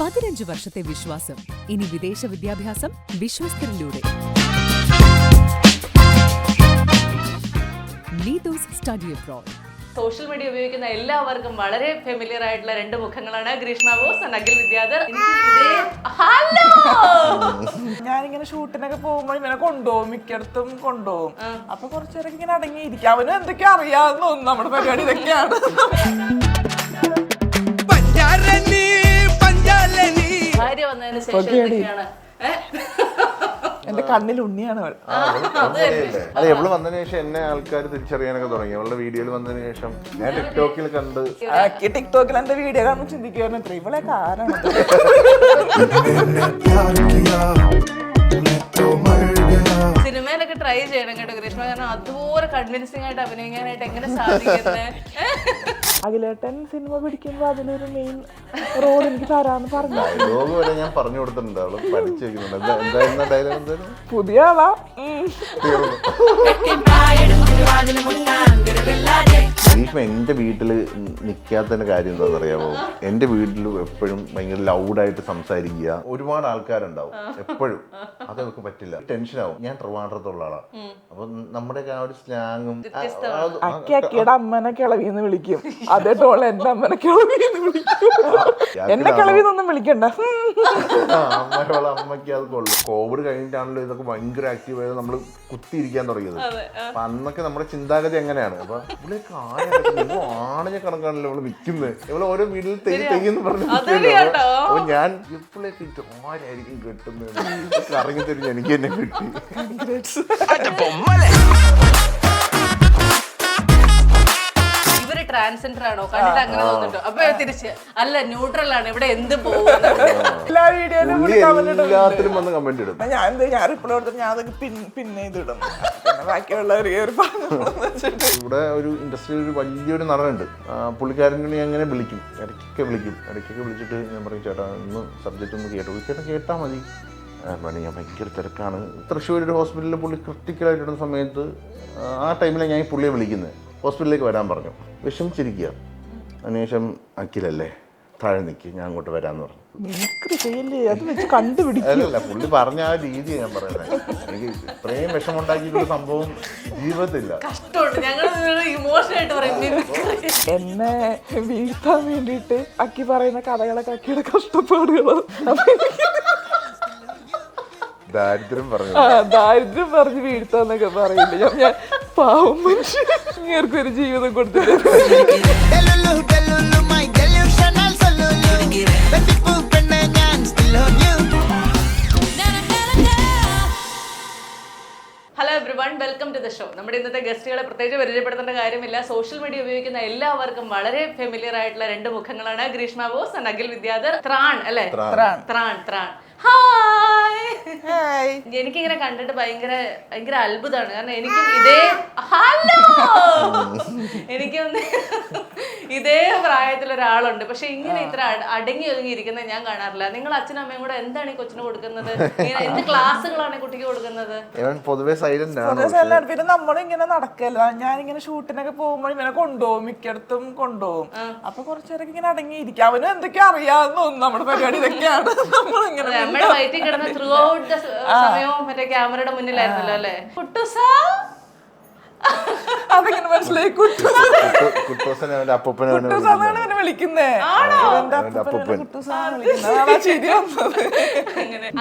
15 വർഷത്തെ വിശ്വാസം. ഇനി വിദേശ വിദ്യാഭ്യാസം വിശ്വസ്തരിലൂടെ. Neethu's study abroad. Social media ഉപയോഗിക്കുന്ന എല്ലാവർക്കും വളരെ ഫെമിലിയർ ആയിട്ടുള്ള രണ്ട് മുഖങ്ങളാണ് ഗ്രീഷ്മ ബോസ് ആൻഡ് അഖിൽ വിദ്യാധർ. ഞാനിങ്ങനെ ഷൂട്ടിനൊക്കെ പോകുമ്പോൾ ഇങ്ങനെ കൊണ്ടുപോകും, മിക്കടത്തും കൊണ്ടുപോകും. അപ്പൊ കുറച്ചേരൊക്കെ ഇങ്ങനെ അടങ്ങിയിരിക്കും. അവനും എന്തൊക്കെ അറിയാമെന്ന് തോന്നുന്നു. നമ്മുടെ പരിപാടി ഇതൊക്കെയാണ്. ഭാര്യ വന്നതിന് ശേഷം എന്തൊക്കെയാണ് എന്റെ കണ്ണിൽ ഉണ്ണിയാണ് അവൾ. അല്ല, എവള് വന്നതിന് ശേഷം എന്നെ ആൾക്കാർ തിരിച്ചറിയാനൊക്കെ തുടങ്ങി. അവളുടെ വീഡിയോയിൽ വന്നതിന് ശേഷം ഞാൻ ടിക്ടോക്കിൽ കണ്ട് ടിക്ടോക്കിൽ എന്റെ വീഡിയോ കാണുമ്പോൾ ചിന്തിക്കുവായിരുന്നു ഇത്ര ഇവളെ കാരണം. സിനിമയിലൊക്കെ ട്രൈ ചെയ്യണം കേട്ടോ ഗ്രീഷ്മ, കാരണം അതുപോലെ കൺവിൻസിംഗ് ആയിട്ട് അഭിനയിക്കാനായിട്ട് എങ്ങനെ സാധിക്കുന്നത്? അഖിലേട്ടൻ സിനിമ പിടിക്കുമ്പോ അതിലൊരു മെയിൻ റോൾ എനിക്ക് തരാന്ന് പറഞ്ഞു. ഡയലോഗ് വരെ ഞാൻ പറഞ്ഞു കൊടുത്തിട്ടുണ്ട്. അവള് പഠിച്ചു വെക്കുന്നുണ്ട്. എന്തായിരുന്നു ഡയലോഗ്? എന്തായിരുന്നു? പുതിയ ആളാ. ഗ്രീഷ്മ എന്റെ വീട്ടില് നിൽക്കാത്തതിന്റെ കാര്യം എന്താണെന്ന് അറിയാമോ? എന്റെ വീട്ടിൽ എപ്പോഴും ഭയങ്കര ലൗഡായിട്ട് സംസാരിക്കുക. ഒരുപാട് ആൾക്കാരുണ്ടാവും എപ്പോഴും. അതൊക്കെ പറ്റില്ല, ടെൻഷനാവും. ഞാൻ ട്രിവാൻഡ്രത്തുള്ള ആളാ. അപ്പൊ നമ്മുടെയൊക്കെ ആ ഒരു സ്ലാങ്ങും അക്കിയുടെ അമ്മനെ കിളവിന്ന് വിളിക്കും. അതേ ടോൾ എന്റെ അമ്മനെ കിളവിന്ന് വിളിക്കും. എന്നെ കിളവിന്നൊന്നും വിളിക്കണ്ട. അമ്മയ്ക്ക് അത് കൊള്ളും. കോവിഡ് കഴിഞ്ഞിട്ടാണല്ലോ ഇതൊക്കെ ഭയങ്കര ആക്റ്റീവ് ആയത്. നമ്മള് കുത്തിയിരിക്കാൻ തുടങ്ങിയത്. അപ്പൊ അന്നൊക്കെ നമ്മുടെ ചിന്താഗതി എങ്ങനെയാണ്? അപ്പൊ ഇവിടെയൊക്കെ ആണിനെ കണക്കാണല്ലോ ഇവള് വിൽക്കുന്നത്. ഇവള് ഓരോ വീട്ടിൽ തെയ്യെന്ന് പറഞ്ഞു. അപ്പൊ ഞാൻ ഇപ്പോഴേക്ക് ആരായിരിക്കും കിട്ടുന്നത് കറങ്ങി തിരിഞ്ഞ് എനിക്ക് തന്നെ കിട്ടി. ഇവര് ട്രാൻസ്ജെൻഡർ ആണോ കണ്ടിട്ട് അങ്ങനെ തോന്നിട്ടോ? അപ്പൊ തിരിച്ച് അല്ല, ന്യൂട്രൽ ആണ്, ഇവിടെ എന്ത് പോകും. എല്ലാ വീഡിയോയിലും എല്ലാത്തിലും വന്ന് കമന്റ് ഇടും. ഞാൻ റിപ്ലൈ കൊടുത്തിട്ട് ഞാൻ അതൊക്കെ പിന്നെ ഇതിടും. ബാക്കിയുള്ളവർ ഇവിടെ ഒരു ഇൻഡസ്ട്രിയിൽ ഒരു വലിയൊരു നടനുണ്ട്. പുള്ളിക്കാരനെ അങ്ങനെ വിളിക്കും, ഇടയ്ക്കൊക്കെ വിളിച്ചിട്ട് ഞാൻ പറയും, ചേട്ടാ ഒന്ന് സബ്ജക്റ്റ് ഒന്ന് ചേട്ടാ കേട്ടാൽ മതി. പണി ഞാൻ ഭയങ്കര തിരക്കാണ്. തൃശ്ശൂർ ഒരു ഹോസ്പിറ്റലിൽ പുള്ളി ക്രിട്ടിക്കലായിട്ടിടുന്ന സമയത്ത് ആ ടൈമിലാണ് ഞാൻ പുള്ളിയെ വിളിക്കുന്നത്. ഹോസ്പിറ്റലിലേക്ക് വരാൻ പറഞ്ഞു. വിഷമിച്ചിരിക്കുക. അതിനുശേഷം അഖിലല്ലേ താഴെ നിൽക്കി, ഞാൻ അങ്ങോട്ട് വരാമെന്ന് പറഞ്ഞു. അല്ലല്ല, പുള്ളി പറഞ്ഞ ആ രീതി ഞാൻ പറയുന്നത്. എനിക്ക് ഇത്രയും വിഷമുണ്ടാക്കിയിട്ടുള്ള സംഭവം ജീവിതത്തില്ല. എന്നെ വീഴ്ത്താൻ വേണ്ടിയിട്ട് അക്കി പറയുന്ന കഥകളൊക്കെ അക്കിയുടെ കഷ്ടപ്പാടുകളാണ്. ദാരിദ്ര്യം പറഞ്ഞ് വീഴ്ത്താന്നൊക്കെ പറയില്ല. ഞാൻ പാവം മനുഷ്യൻ, ഇങ്ങേർക്കൊരു ജീവിതം കൊടുത്തില്ല. Hello everyone, welcome to the show. നമ്മുടെ ഇന്നത്തെ ഗസ്റ്റുകളെ പ്രത്യേകിച്ച് പരിചയപ്പെടുത്തേണ്ട കാര്യമില്ല. സോഷ്യൽ മീഡിയ ഉപയോഗിക്കുന്ന എല്ലാവർക്കും വളരെ ഫെമിലിയർ ആയിട്ടുള്ള രണ്ട് മുഖങ്ങളാണ് ഗ്രീഷ്മ ബോസ് ആൻഡ് അഖിൽ വിദ്യാധർ. ത്രാൺ അല്ലേ? ത്രാൺ. ഹായ്. എനിക്കിങ്ങനെ കണ്ടിട്ട് ഭയങ്കര അത്ഭുതമാണ്. കാരണം എനിക്കും ഇതേ പ്രായത്തിൽ ഒരാളുണ്ട്. പക്ഷെ ഇങ്ങനെ ഇത്ര അടങ്ങി ഒതുങ്ങി ഇരിക്കുന്നത് ഞാൻ കാണാറില്ല. നിങ്ങൾ അച്ഛനും അമ്മയും കൂടെ എന്താണ് ഈ കൊച്ചിന് കൊടുക്കുന്നത്? എന്ത് ക്ലാസ്സുകളാണ് കുട്ടിക്ക് കൊടുക്കുന്നത്? പൊതുവെ സൈലന്റ് ആണ്. പിന്നെ നമ്മളിങ്ങനെ നടക്കല്ല. ഞാനിങ്ങനെ ഷൂട്ടിനൊക്കെ പോകുമ്പോൾ ഇങ്ങനെ കൊണ്ടുപോകും, മിക്കടത്തും കൊണ്ടുപോകും. അപ്പൊ കുറച്ചേരൊക്കെ ഇങ്ങനെ അടങ്ങിയിരിക്കും. അവനും എന്തൊക്കെ അറിയാമെന്ന് തോന്നുന്നു. നമ്മുടെ പരിപാടി ഇതൊക്കെയാണ്. നമ്മുടെ വയറ്റിൽ കിടന്ന ത്രൂ ഔട്ട് സമയവും മറ്റേ ക്യാമറയുടെ മുന്നിലായിരുന്നല്ലോ അല്ലേ? കുട്ടുസാ അതെങ്ങനെ മനസ്സിലായി?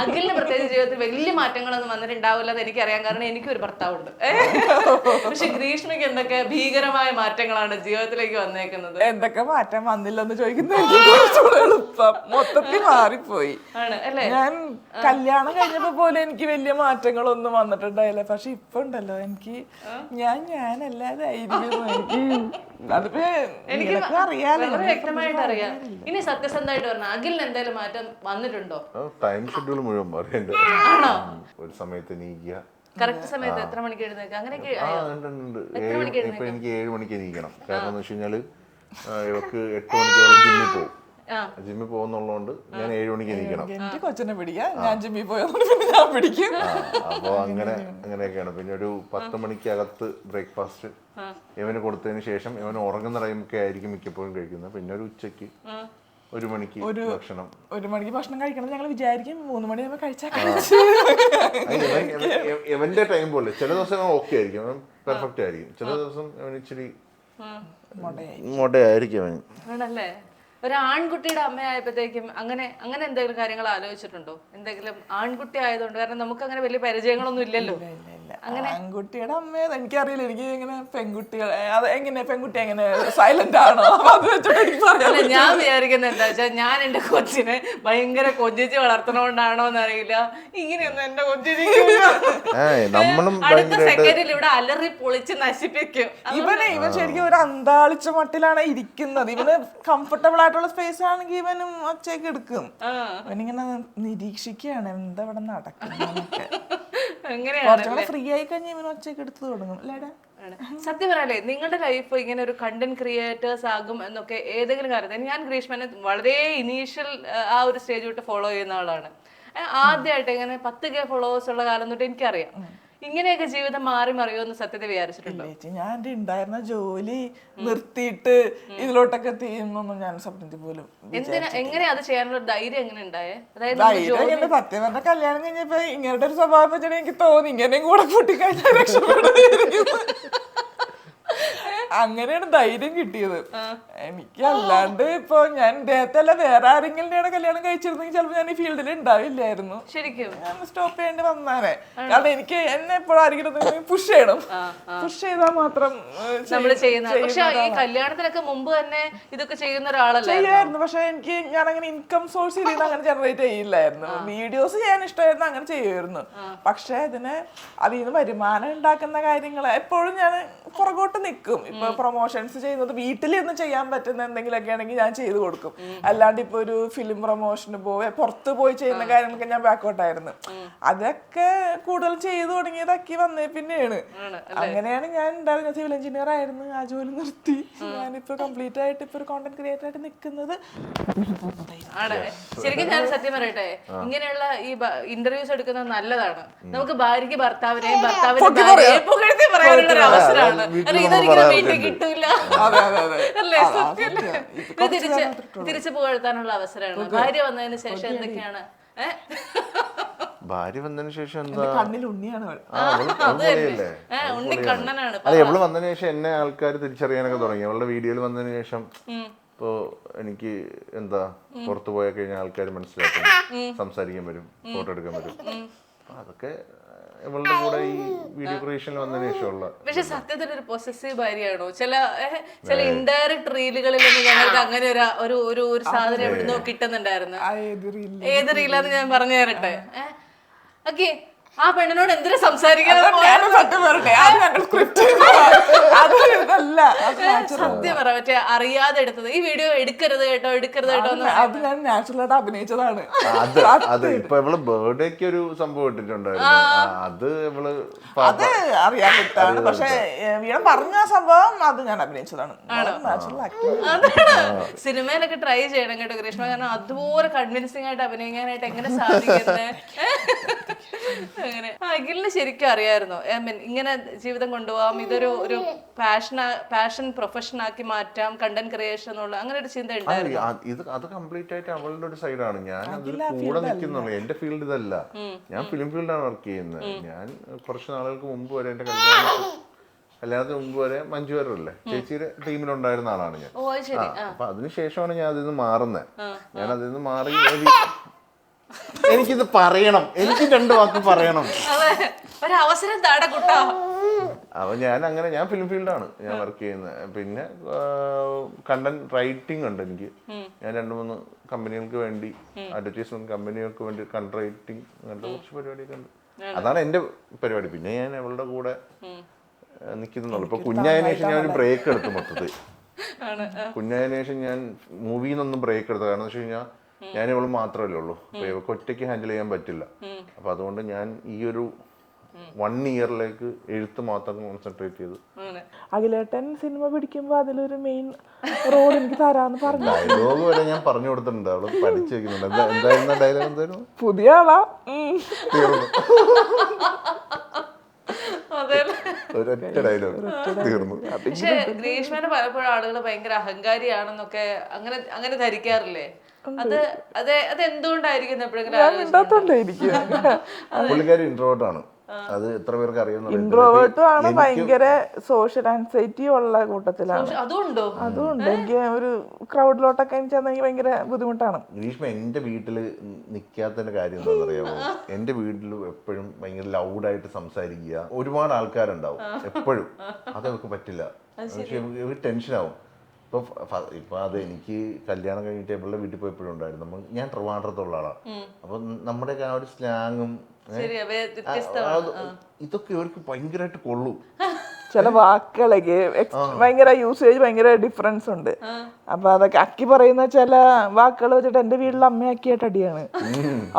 അഖിലിന്റെ പ്രത്യേകിച്ച് ജീവിതത്തിൽ വലിയ മാറ്റങ്ങളൊന്നും വന്നിട്ടുണ്ടാവില്ല എന്ന് എനിക്കറിയാം. കാരണം എനിക്കൊരു ഭർത്താവുണ്ട്. പക്ഷെ ഗ്രീഷ്മയ്ക്ക് എന്തൊക്കെ ഭീകരമായ മാറ്റങ്ങളാണ് ജീവിതത്തിലേക്ക് വന്നേക്കുന്നത്? എന്തൊക്കെ മാറ്റം വന്നില്ലെന്ന് ചോദിക്കുന്നത് എളുപ്പം. മൊത്തത്തിൽ മാറിപ്പോയി ആണ് അല്ലേ? ഞാൻ കല്യാണം കഴിഞ്ഞപ്പോ പോലെ എനിക്ക് വലിയ മാറ്റങ്ങളൊന്നും വന്നിട്ടുണ്ടായില്ല. പക്ഷെ ഇപ്പൊ ഉണ്ടല്ലോ, എനിക്ക് ഞാനല്ലാതായിരിക്കും. എനിക്ക് വളരെ വ്യക്തമായിട്ട് അറിയാം. ഇനി സത്യസന്ധമായിട്ട് പറഞ്ഞ അഖിലിന് എന്തെങ്കിലും മാറ്റം വന്നിട്ടുണ്ടോ? ടൈം ഷെഡ്യൂൾ മുഴുവൻ പറയണ്ട. ആണോ? ഒരു സമയത്ത് എണീക്കുക, കറക്റ്റ് സമയത്ത് എത്ര മണിക്ക് എഴുന്നേൽക്കുക? അങ്ങനെയൊക്കെ ഇപ്പൊ എനിക്ക് 7 മണിക്ക് എണീക്കണം. കാരണം എന്ന് വെച്ച് കഴിഞ്ഞാല് ഇവക്ക് 8 മണിക്ക് ജിമ്മിൽ പോകും. ജിമ്മിൽ പോകുന്നുള്ളതുകൊണ്ട് ഞാൻ 7 മണിക്ക് എണീക്കണം. എനിക്ക് കൊച്ചിനെ പിടിക്കാം. ഞാൻ ജിമ്മിൽ പോയതുകൊണ്ട് ഞാൻ പിടിക്കും. അപ്പോൾ അങ്ങനെയൊക്കെയാണ്. പിന്നെ ഒരു 10 മണിക്കകത്ത് ബ്രേക്ക്ഫാസ്റ്റ് ഇവന് കൊടുത്തതിന് ശേഷം ഇവൻ ഉറങ്ങുന്ന ടൈമൊക്കെ ആയിരിക്കും മിക്കപ്പോഴും കഴിക്കുന്നത്. പിന്നെ ഒരു ഉച്ചയ്ക്ക് 1 മണിക്ക് ഭക്ഷണം 1 മണിക്ക് ഭക്ഷണം കഴിക്കണം ഞങ്ങൾ വിചാരിക്കും 3 മണിയാകുമ്പോൾ കഴിച്ചാൽ കഴിച്ചു. ഇവന്റെ ടൈം പോലെ ചില ദിവസം ഓക്കെ ആയിരിക്കും, അവൻ പെർഫെക്റ്റ് ആയിരിക്കും, ചില ദിവസം അവൻ ഇച്ചിരി മോഡയായിരിക്കും അവൻ. ആണല്ലേ? ഒരു ആൺകുട്ടിയുടെ അമ്മയായപ്പോഴത്തേക്കും അങ്ങനെ എന്തെങ്കിലും കാര്യങ്ങൾ ആലോചിച്ചിട്ടുണ്ടോ? എന്തെങ്കിലും ആൺകുട്ടി ആയതുകൊണ്ട്, കാരണം നമുക്ക് അങ്ങനെ വലിയ പരിചയങ്ങളൊന്നും ഇല്ലല്ലോ. ആൺകുട്ടിയുടെ അമ്മ എനിക്കറിയില്ല. എനിക്ക് ഇങ്ങനെ പെൺകുട്ടികൾ അത് എങ്ങനെ പെൺകുട്ടി എങ്ങനെ സൈലന്റ് ആണോ അത് വെച്ചിട്ട് എനിക്ക് പറയാൻ. ഞാൻ വിചാരിക്കുന്നത് എന്താ വെച്ചാൽ, ഞാൻ എന്റെ കൊച്ചിനെ ഭയങ്കര കൊഞ്ചിച്ച് വളർത്തണോണ്ടാണോ എന്നറിയില്ല, ഇങ്ങനെയൊന്നും എന്റെ കൊച്ചിനെ അടുത്ത സെക്കൻഡിൽ ഇവിടെ അലറി പൊളിച്ച് നശിപ്പിക്കും. ഇവൻ ശരിക്കും ഒരു അന്താളിച്ച മട്ടിലാണ് ഇരിക്കുന്നത്. ഇവന് കംഫർട്ടബിൾ ആയിട്ടുള്ള സ്പേസ് ആണെങ്കിൽ ഇവനും ഒച്ചയൊക്കെ എടുക്കും. ഇവനിങ്ങനെ നിരീക്ഷിക്കുകയാണ് എന്താ ഇവിടെ നടക്കുന്നതൊക്കെ. കുറച്ചുകൂടെ ഫ്രീ ആയി കഴിഞ്ഞാൽ ഇവന് ഒച്ചയൊക്കെ എടുത്ത് തുടങ്ങും അല്ലേടാ. സത്യം പറയാലേ, നിങ്ങളുടെ ലൈഫ് ഇങ്ങനെ ഒരു കണ്ടന്റ് ക്രിയേറ്റേഴ്സ് ആകും എന്നൊക്കെ ഏതെങ്കിലും കാര്യത്തിൽ ഞാൻ ഗ്രീഷ്മനെ വളരെ ഇനീഷ്യൽ ആ ഒരു സ്റ്റേജ് തൊട്ട് ഫോളോ ചെയ്യുന്ന ആളാണ്. ആദ്യമായിട്ട് ഇങ്ങനെ 10K ഫോളോവേഴ്സ് ഉള്ള കാലം തൊട്ട് എനിക്കറിയാം. ഇങ്ങനെയൊക്കെ ജീവിതം മാറി മറിയോന്ന് സത്യത്തിൽ വിചാരിച്ചിട്ടുണ്ടോ? ഞാൻ ഉണ്ടായിരുന്ന ജോലി നിർത്തിയിട്ട് ഇതിലോട്ടൊക്കെ ചെയ്യുന്നൊന്നും ഞാൻ സ്വപ്നത്തിൽ പോലും. എങ്ങനെയാ അത് ചെയ്യാനുള്ള ധൈര്യം എങ്ങനെ ഉണ്ടായേ? അതായത് സത്യം പറഞ്ഞ കല്യാണം കഴിഞ്ഞപ്പോ ഇങ്ങനത്തെ ഒരു സ്വഭാവം വെച്ചാൽ എനിക്ക് തോന്നി ഇങ്ങനെയും കൂടെ കൂട്ടിക്കഴിഞ്ഞാൽ രക്ഷപ്പെടും. അങ്ങനെയാണ് ധൈര്യം കിട്ടിയത് എനിക്ക്. അല്ലാണ്ട് ഇപ്പൊ ഞാൻ ഇദ്ദേഹത്തല്ല വേറെ ആരെങ്കിലും കല്യാണം കഴിച്ചിരുന്നെങ്കിൽ ചിലപ്പോൾ ഞാൻ ഈ ഫീൽഡിൽ ഉണ്ടാവില്ലായിരുന്നു. ശരിക്കും ഞാൻ സ്റ്റോപ്പ് ചെയ്യേണ്ടി വന്നാലേ. കാരണം എനിക്ക് എന്നെ എപ്പോഴും ആരെങ്കിലും പുഷ് ചെയ്യണം. പുഷ് ചെയ്താൽ മാത്രം നമ്മള് ചെയ്യുന്നത്. പക്ഷെ ഈ കല്യാണത്തിനൊക്കെ മുമ്പ് തന്നെ ഇതൊക്കെ ചെയ്യുന്ന ഒരാളല്ല ചെയ്യായിരുന്നു. പക്ഷെ എനിക്ക് ഞാൻ അങ്ങനെ ഇൻകം സോഴ്സ് ചെയ്ത് അങ്ങനെ ജനറേറ്റ് ചെയ്യില്ലായിരുന്നു. വീഡിയോസ് ചെയ്യാൻ ഇഷ്ടമായിരുന്നു, അങ്ങനെ ചെയ്യുമായിരുന്നു. പക്ഷെ അതിൽ നിന്ന് വരുമാനം ഉണ്ടാക്കുന്ന കാര്യങ്ങൾ എപ്പോഴും ഞാൻ പുറകോട്ട് നിൽക്കും. ഇപ്പൊ പ്രൊമോഷൻസ് ചെയ്യുന്നത് വീട്ടിലിരുന്ന് ചെയ്യാൻ പറ്റുന്ന എന്തെങ്കിലുമൊക്കെ ആണെങ്കിൽ ഞാൻ ചെയ്ത് കൊടുക്കും. അല്ലാണ്ട് ഇപ്പൊ ഒരു ഫിലിം പ്രൊമോഷന് പുറത്ത് പോയി ചെയ്യുന്ന കാര്യങ്ങളൊക്കെ ഞാൻ ബാക്കോട്ടായിരുന്നു. അതൊക്കെ കൂടുതൽ ചെയ്തു തുടങ്ങിയതൊക്കെ വന്നേ പിന്നെയാണ്. അങ്ങനെയാണ് ഞാൻ ഉണ്ടായിരുന്നത്. സിവിൽ എഞ്ചിനീയർ ആയിരുന്നു, ആ ജോലി നിർത്തി. ഞാനിപ്പോ കംപ്ലീറ്റ് ആയിട്ട് ഇപ്പൊ ഒരു കോണ്ടന്റ് ക്രിയേറ്റർ ആയിട്ട് നിൽക്കുന്നത്. ശരിക്കും ഞാൻ സത്യം പറയട്ടെ, ഇങ്ങനെയുള്ള ഈ ഇന്റർവ്യൂസ് എടുക്കുന്നത് നല്ലതാണ്. നമുക്ക് ഭാര്യക്ക് ഭർത്താവിനെയും ഭർത്താവിനെയും പുകഴ്ത്തി പറയാനുള്ള ഒരു അവസരമാണ്. ഇതൊരിക്കലും വീട്ടിൽ കിട്ടൂല അല്ലേ? തിരിച്ചു പുകഴ്ത്താനുള്ള അവസരമാണ്. ഭാര്യ വന്നതിന് ശേഷം എന്തൊക്കെയാണ്? ഭാര്യ വന്നതിന് ശേഷം എന്താ, കണ്ണിൽ ഉണ്ണിയാണ്. ഉണ്ണി കണ്ണനാണ്. അല്ല, എവള് വന്നതിന് ശേഷം എന്നെ ആൾക്കാർ തിരിച്ചറിയാനൊക്കെ തുടങ്ങി. അവളുടെ വീഡിയോയിൽ വന്നതിന് ശേഷം ഇപ്പോ എനിക്ക് എന്താ പുറത്തു പോയി കഴിഞ്ഞാൽ ആൾക്കാർ മനസ്സിലാക്കും, സംസാരിക്കാൻ വരും, ഫോട്ടോ എടുക്കാൻ വരും. അതൊക്കെ ഇവളുടെ കൂടെ ഈ വീഡിയോ ക്രിയേഷനിൽ വന്നതിന് ശേഷമുള്ള. പക്ഷെ സത്യത്തിൽ ഒരു പൊസസീവ് ഭാര്യയാണോ? ചില ഇൻഡയറക്റ്റ് റീലുകളിലൊന്നും ഞങ്ങൾക്ക് അങ്ങനെ ഒരു സാധനം എവിടുന്നോ കിട്ടുന്നുണ്ടായിരുന്നു. ഏത് റീലാന്ന് ഞാൻ പറഞ്ഞു തരട്ടെ. ഓക്കെ, ആ പെണ്ണിനോട് എന്തിനാ സംസാരിക്കാൻ? സത്യം പറ, മറ്റേ അറിയാതെ എടുത്തത്. ഈ വീഡിയോ എടുക്കരുത് കേട്ടോ, എടുക്കരുത് കേട്ടോ. അത് ഞാൻ നാച്ചുറൽ ആയിട്ട് അഭിനയിച്ചതാണ്. അത് ഇപ്പൊ ഇവള് ബർത്ത്ഡേക്ക് ഒരു സംഭവം ഇട്ടിട്ടുണ്ടായിരുന്നു. അത് ഇവള് അറിയാൻ പറ്റാണ്. പക്ഷെ വീണ പറഞ്ഞ സംഭവം അത് ഞാൻ അഭിനയിച്ചതാണ്. Natural acting. സിനിമയിലൊക്കെ ട്രൈ ചെയ്യണം കേട്ടോ ഗ്രീഷ്മ, കാരണം അതുപോലെ കൺവിൻസിംഗ് ആയിട്ട് അഭിനയിക്കാനായിട്ട് എങ്ങനെ സാധിക്കുന്നത്? അങ്ങനെ അഖിലിന് ശരിക്കും അറിയായിരുന്നു ഇങ്ങനെ ജീവിതം കൊണ്ടുപോകാം, ഇതൊരു പാഷൻ പ്രൊഫഷൻ ആക്കി മാറ്റാം, കണ്ടന്റ് ക്രിയേഷൻ എന്നുള്ള അങ്ങനെ ഒരു ചിന്ത ഉണ്ടായിരുന്നു? അത് കംപ്ലീറ്റ് ആയിട്ട് അവളുടെ ഒരു സൈഡാണ്. ഞാൻ അതിൽ കൂടെ നിൽക്കുന്നുള്ളൂ. എന്റെ ഫീൽഡ് ഇതല്ല. ഞാൻ ഫിലിം ഫീൽഡാണ് വർക്ക് ചെയ്യുന്നത്. ഞാൻ കുറച്ച് നാളുകൾക്ക് മുമ്പ് വരെ എന്റെ കല്യാണത്തിന് മുമ്പ് വരെ മഞ്ജു വാര്യരല്ലേ ചേച്ചിയുടെ ടീമിലുണ്ടായിരുന്ന ആളാണ് ഞാൻ. അപ്പൊ അതിനുശേഷമാണ് ഞാൻ അതിൽ നിന്ന് മാറുന്നത്. ഞാൻ അതിൽ നിന്ന് മാറി എനിക്കിത് പറയണം, എനിക്ക് 2 വാക്ക് പറയണം. അപ്പൊ ഞാൻ ഫിലിം ഫീൽഡാണ് ഞാൻ വർക്ക് ചെയ്യുന്നത്. പിന്നെ കണ്ടന്റ് റൈറ്റിംഗ് ഉണ്ട് എനിക്ക്. ഞാൻ 2-3 കമ്പനികൾക്ക് വേണ്ടി, അഡ്വർടൈസ്മെന്റ് കമ്പനികൾക്ക് വേണ്ടി കണ്ടന്റ് റൈറ്റിംഗ് അങ്ങനത്തെ കുറച്ച് പരിപാടിയൊക്കെ ഉണ്ട്. അതാണ് എന്റെ പരിപാടി. പിന്നെ ഞാൻ അവളുടെ കൂടെ നിൽക്കുന്നുള്ളൂ. ഇപ്പൊ കുഞ്ഞായതിനു ശേഷം ഞാൻ ഒരു ബ്രേക്ക് എടുത്തു. മൊത്തത്തിൽ കുഞ്ഞായതിനു ശേഷം ഞാൻ മൂവിയിൽ നിന്നൊന്നും ബ്രേക്ക് എടുത്തു. കാരണം എന്ന് വെച്ച് കഴിഞ്ഞാൽ ഞാൻ ഇവള് മാത്രമല്ലേ ഉള്ളൂ. അപ്പൊ ഇവർക്ക് ഒറ്റയ്ക്ക് ഹാൻഡിൽ ചെയ്യാൻ പറ്റില്ല. അപ്പൊ അതുകൊണ്ട് ഞാൻ ഈ ഒരു 1 ഇയറിലേക്ക് എഴുത്ത് മാത്രം കോൺസെൻട്രേറ്റ് ചെയ്തു. അഖിലേട്ടൻ സിനിമ പിടിക്കുമ്പോ അതിലൊരു മെയിൻ റോൾ എനിക്ക് തരാന്ന് പറഞ്ഞു. ഡയലോഗ് വരെ ഞാൻ പറഞ്ഞു കൊടുത്തിട്ടുണ്ട്. അവള് പഠിച്ചു വെക്കുന്നുണ്ട്. എന്തായിരുന്നു ഡയലോഗ്? എന്തായിരുന്നു? പുതിയ ആളാ. അതെ ഒരൊറ്റ ഡയലോഗ് തീർന്നു. പക്ഷെ ഗ്രീഷ്മനെ പലപ്പോഴും ആളുകൾ ഭയങ്കര അഹങ്കാരിയാണെന്നൊക്കെ അങ്ങനെ ധരിക്കാറില്ലേ? അത് എന്തുകൊണ്ടായിരിക്കും പുള്ളിക്കാരി ഇൻട്രോവേർട്ടാണ്. അത് എത്ര പേർക്ക് അറിയുന്ന ഇൻട്രോവേർട്ടും ആണ്, ഭയങ്കര സോഷ്യൽ ആൻസൈറ്റി ഉള്ള കൂട്ടത്തിലാണ്. അതുകൊണ്ടോ? അതുകൊണ്ട് എനിക്ക് ഒരു ക്രൗഡിലോട്ടൊക്കെ എനിക്ക് ഭയങ്കര ബുദ്ധിമുട്ടാണ്. ഗ്രീഷ്മ എന്റെ വീട്ടില് നിക്കാത്തതിന്റെ കാര്യം എന്താണെന്ന് അറിയാമോ? എന്റെ വീട്ടിൽ എപ്പോഴും ഭയങ്കര ലൗഡായിട്ട് സംസാരിക്കുക, ഒരുപാട് ആൾക്കാരുണ്ടാവും എപ്പോഴും. അതവർക്ക് പറ്റില്ല. പക്ഷെ ടെൻഷനാവും. ഇപ്പൊ അത് എനിക്ക് കല്യാണം കഴിഞ്ഞിട്ട് ഇവളുടെ വീട്ടിൽ പോയപ്പോഴും ഉണ്ടായിരുന്നു. ഞാൻ ട്രിവാൻഡ്രത്തുള്ള ആളാണ്. അപ്പൊ നമ്മുടെയൊക്കെ ആ ഒരു സ്ലാങ്ങും ഇതൊക്കെ ഇവർക്ക് ഭയങ്കരമായിട്ട് കൊള്ളൂ. ചില വാക്കുകളൊക്കെ ഭയങ്കര യൂസേജ് ഭയങ്കര ഡിഫറൻസ് ഉണ്ട്. അപ്പൊ അതൊക്കെ അക്കി പറയുന്ന ചില വാക്കുകൾ വെച്ചിട്ട് എന്റെ വീട്ടിൽ അമ്മയാക്കിയിട്ട് അടിയാണ്.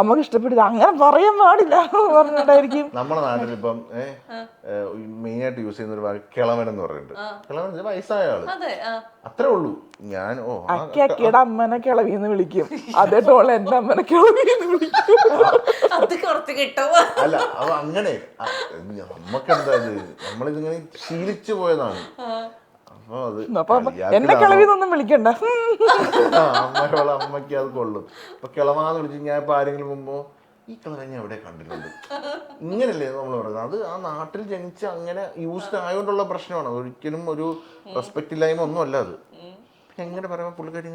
അമ്മക്ക് ഇഷ്ടപ്പെട്ടില്ല, അങ്ങനെ പറയാൻ പാടില്ല പറഞ്ഞിട്ടായിരിക്കും. നമ്മുടെ നാട്ടിൽ ഇപ്പം മെയിൻ ആയിട്ട് യൂസ് ചെയ്യുന്ന ഒരു വാക്ക് കിളവൻ എന്ന് പറയുന്നുണ്ട്. കിളവൻ വയസ്സായ ആള്, അത്രേ ഉള്ളൂ. ഞാൻ അക്കിയുടെ അമ്മനെ കിളവിന്ന് വിളിക്കും, അതേ ടോള് എന്റെ അമ്മനെ കിളവിന്ന് വിളിക്കും. അല്ല അത് അങ്ങനെ നമ്മക്കെന്താ, നമ്മളിതിങ്ങനെ ശീലിച്ചു പോയതാണ്. അപ്പൊ അത് എന്നെ കിളവിന്നൊന്നും വിളിക്കണ്ട, അമ്മയ്ക്ക് അത് കൊള്ളും. ഇപ്പൊ കിളവാന്ന് വിളിച്ച് ഞാൻ ഇപ്പൊ ആരെങ്കിലും മുമ്പോ ഈ കിളവ ഞാൻ എവിടെ കണ്ടിട്ടുണ്ട്, ഇങ്ങനല്ലേ നമ്മൾ പറയുന്നത്. അത് ആ നാട്ടിൽ ജനിച്ച് അങ്ങനെ യൂസ്ഡ് ആയതുകൊണ്ടുള്ള പ്രശ്നമാണ്. ഒരിക്കലും ഒരു റെസ്പെക്ട് ഇല്ലായ്മ ഒന്നും അല്ല അത്. എങ്ങനെ പറയുമ്പോ പുള്ളിക്കാരി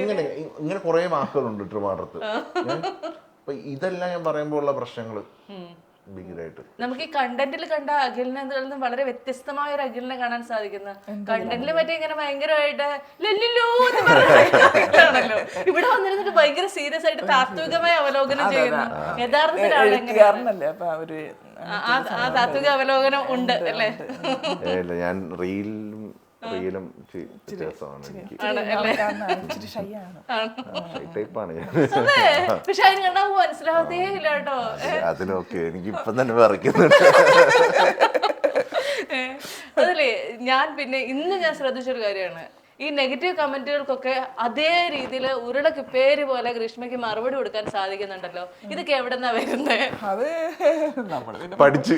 ഇങ്ങനെ ഇങ്ങനെ കുറെ വാക്കുകളുണ്ട് ട്രിവാൻഡ്രത്ത്. അപ്പൊ ഇതെല്ലാം ഞാൻ പറയുമ്പോ ഉള്ള പ്രശ്നങ്ങള് ഭീകരമായിട്ട്. നമുക്ക് ഈ കണ്ടന്റിൽ കണ്ട അഖിലിനെ വളരെ വ്യത്യസ്തമായ ഒരു അഖിലിനെ കാണാൻ സാധിക്കുന്ന കണ്ടന്റിൽ മറ്റേ ഇങ്ങനെ ഭയങ്കരമായിട്ട് ആണല്ലോ, ഇവിടെ വന്നിരുന്നിട്ട് ഭയങ്കര സീരിയസ് ആയിട്ട് താത്വികമായ അവലോകനം ചെയ്യുന്നു. യഥാർത്ഥത്തിലാണ് ആ താത്വിക അവലോകനം ഉണ്ട് അല്ലേ? ഞാൻ റീലും വ്യത്യാസമാണ് എനിക്ക്. പക്ഷെ അതിന് കണ്ടാ മനസ്സിലാവത്തേ ഇല്ല കേട്ടോ. അതിനൊക്കെ എനിക്ക് ഇപ്പം തന്നെ വിറയ്ക്കുന്നുണ്ട്. അതല്ലേ ഞാൻ പിന്നെ ഇന്ന് ഞാൻ ശ്രദ്ധിച്ചൊരു കാര്യമാണ്, ഈ നെഗറ്റീവ് കമന്റുകൾക്കൊക്കെ അതേ രീതിയിൽ ഉരുളക്ക് പേര് പോലെ ഗ്രീഷ്മയ്ക്ക് മറുപടി കൊടുക്കാൻ സാധിക്കുന്നുണ്ടല്ലോ. ഇതൊക്കെ എവിടെന്നാ വരുന്നത്? അത് പഠിച്ച്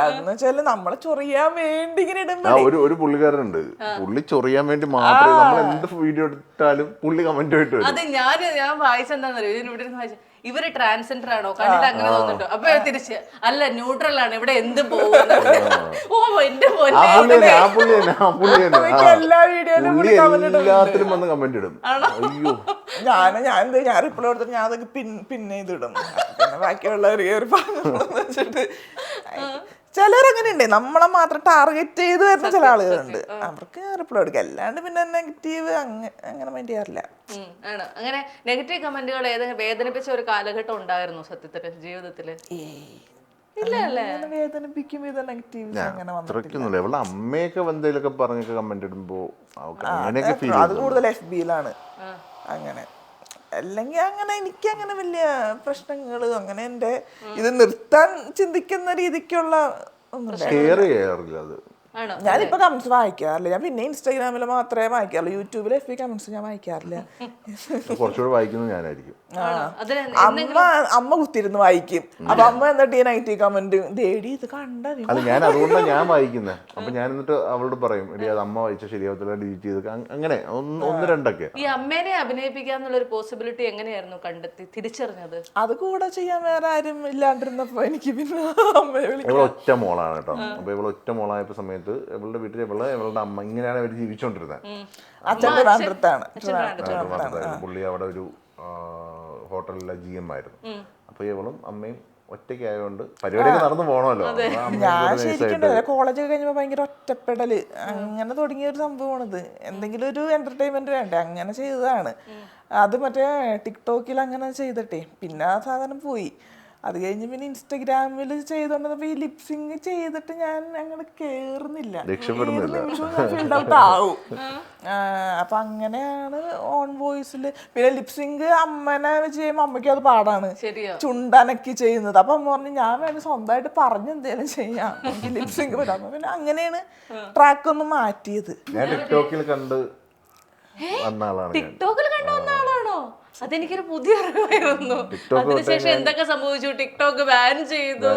അതെന്ന് വെച്ചാല് നമ്മളെ ചൊറിയാൻ വേണ്ടി ഇങ്ങനെ ഇടുമ്പോ ഒരു പുള്ളിക്കാരനുണ്ട്, പുള്ളി ചൊറിയാൻ വേണ്ടി മാത്രമേ നമ്മൾ എന്ത് വീഡിയോ എടുത്താലും പുള്ളി കമന്റ് ആയിട്ട് വരും. അത് ഞാൻ വായിച്ചെന്താന്നറിയോ, ഇതിനിവിടെ വായിച്ചു ഇവര് ട്രാൻസ്ജെൻഡർ ആണോ കണ്ടിട്ട് അങ്ങനെ തോന്നുന്നുണ്ടോ? അപ്പൊ തിരിച്ച് അല്ല ന്യൂട്രൽ ആണ്, ഇവിടെ എന്ത് പോകും. ഓ എന്റെ എല്ലാ വീഡിയോയിലും എല്ലാത്തിലും വന്ന് കമന്റ് ഇടും. അയ്യോ ഞാൻ റിപ്ലൈ കൊടുത്തിട്ട് ഞാൻ അതൊക്കെ പിന്നെ ഇതിടും. പിന്നെ ബാക്കിയുള്ളവർ കയറി വെച്ചിട്ട് ചിലരങ്ങനെ ഉണ്ട്, നമ്മളെ മാത്രം ടാർഗറ്റ് ചെയ്ത് വരുന്ന ചില ആളുകളുണ്ട്, അവർക്ക് റിപ്ലൈ കൊടുക്കുക. അല്ലാണ്ട് പിന്നെ നെഗറ്റീവ് അങ്ങനെ മൈൻഡ് ചെയ്യാറില്ല. ആണ് അങ്ങനെ നെഗറ്റീവ് കമന്റുകൾ ഏതെങ്കിലും വേദനിപ്പിച്ച ഒരു കാലഘട്ടം ഉണ്ടായിരുന്നു സത്യത്തില് ജീവിതത്തില്? ഇവളുടെ അമ്മയൊക്കെ എന്തെങ്കിലുമൊക്കെ പറഞ്ഞൊക്കെ കമന്റ് ഇടുമ്പോ അത് കൂടുതൽ FB-യിലാണ് അങ്ങനെ. അല്ലെങ്കിൽ അങ്ങനെ എനിക്കങ്ങനെ വലിയ പ്രശ്നങ്ങൾ അങ്ങനെ എൻ്റെ ഇത് നിർത്താൻ ചിന്തിക്കുന്ന രീതിക്കുള്ള ഒന്നും ഞാനിപ്പോ കമന്റ്സ് വായിക്കാറില്ല. ഞാൻ പിന്നെ ഇൻസ്റ്റാഗ്രാമിൽ മാത്രമേ വായിക്കാറുള്ളൂ, യൂട്യൂബിൽ FB കമന്റ്സ് ഞാൻ വായിക്കാറില്ല. കുറച്ചുകൂടെ വായിക്കുന്നത് ഞാനായിരിക്കും. അമ്മ കുത്തിരുന്ന് വായിക്കും. അപ്പൊ അമ്മ എന്നിട്ട് നെഗറ്റീവ് കമന്റ് ദേടി ഇത് കണ്ടത് അല്ല ഞാൻ അതുകൊണ്ടാണ് ഞാൻ വായിക്കുന്നത്. അപ്പൊ ഞാൻ എന്നിട്ട് അവളോട് പറയും, എടി അത് അമ്മ വായിച്ച ശരിയാവത്തില്ല, ഡിലീറ്റ് ചെയ്ത് അങ്ങനെ ഒന്ന് രണ്ടൊക്കെ. ഈ അമ്മേനെ അഭിനയിപ്പിക്കാന്നുള്ള ഒരു പോസിബിലിറ്റി എങ്ങനെയായിരുന്നു കണ്ടെത്തി തിരിച്ചറിഞ്ഞത്? അത് കൂടെ ചെയ്യാൻ വേറെ ആരും ഇല്ലാണ്ടിരുന്നപ്പോ എനിക്ക് പിന്നെ അമ്മയെ വിളിക്കും. ഒറ്റ മോളാണ് കേട്ടോ. അപ്പൊ ഇവള് ഒറ്റ മോളായപ്പോ സമയത്ത് ഇവളുടെ വീട്ടിൽ ഇവളുടെ അമ്മ ഇങ്ങനെയാണ് അവർ ജീവിച്ചോണ്ടിരുന്നത്. പുള്ളി അവിടെ ഒരു ഹോട്ടലിലെ GM ആയിരുന്നു. അപ്പൊ ഇവളും അമ്മയും ഒറ്റയ്ക്ക് ആയതുകൊണ്ട് പരിപാടിയൊക്കെ നടന്നു പോകണമല്ലോ. ഞാൻ ശരിക്കും കോളേജ് കഴിഞ്ഞപ്പോ ഭയങ്കര ഒറ്റപ്പെടല് അങ്ങനെ തുടങ്ങിയ ഒരു സംഭവമാണിത്. എന്തെങ്കിലും ഒരു എന്റർടൈൻമെന്റ് വേണ്ടേ, അങ്ങനെ ചെയ്തതാണ്. അത് മറ്റേ ടിക്ടോക്കിൽ അങ്ങനെ ചെയ്തിട്ടേ പിന്നെ ആ സാധനം പോയി. അത് കഴിഞ്ഞ് പിന്നെ ഇൻസ്റ്റഗ്രാമിൽ ചെയ്തോണ്ടപ്പോ ഈ ലിപ്സിങ് ചെയ്തിട്ട് ഞാൻ അങ്ങനെ കേറുന്നില്ല, ഫീൽഡ് ഔട്ട് ആവും. അപ്പൊ അങ്ങനെയാണ് ഓൺ വോയിസിൽ. പിന്നെ ലിപ്സിങ് അമ്മനെ ചെയ്യുമ്പോ അമ്മയ്ക്ക് അത് പാടാണ്, ചുണ്ടനക്കി ചെയ്യുന്നത്. അപ്പൊ അമ്മ പറഞ്ഞു ഞാൻ വേണ്ടി സ്വന്തമായിട്ട് പറഞ്ഞ് എന്തേലും ചെയ്യാം, എനിക്ക് ലിപ്സിങ് പറ്റാം. പിന്നെ അങ്ങനെയാണ് ട്രാക്ക് ഒന്ന് മാറ്റിയത്. ടിക്ടോക്കിൽ കണ്ട് ടിക്ടോക്കിൽ കണ്ട ആളാണോ? അതെനിക്കൊരു പുതിയ അറിവായിരുന്നു. അതിനുശേഷം എന്തൊക്കെ സംഭവിച്ചു? ടിക്ടോക്ക് ബാൻ ചെയ്തു,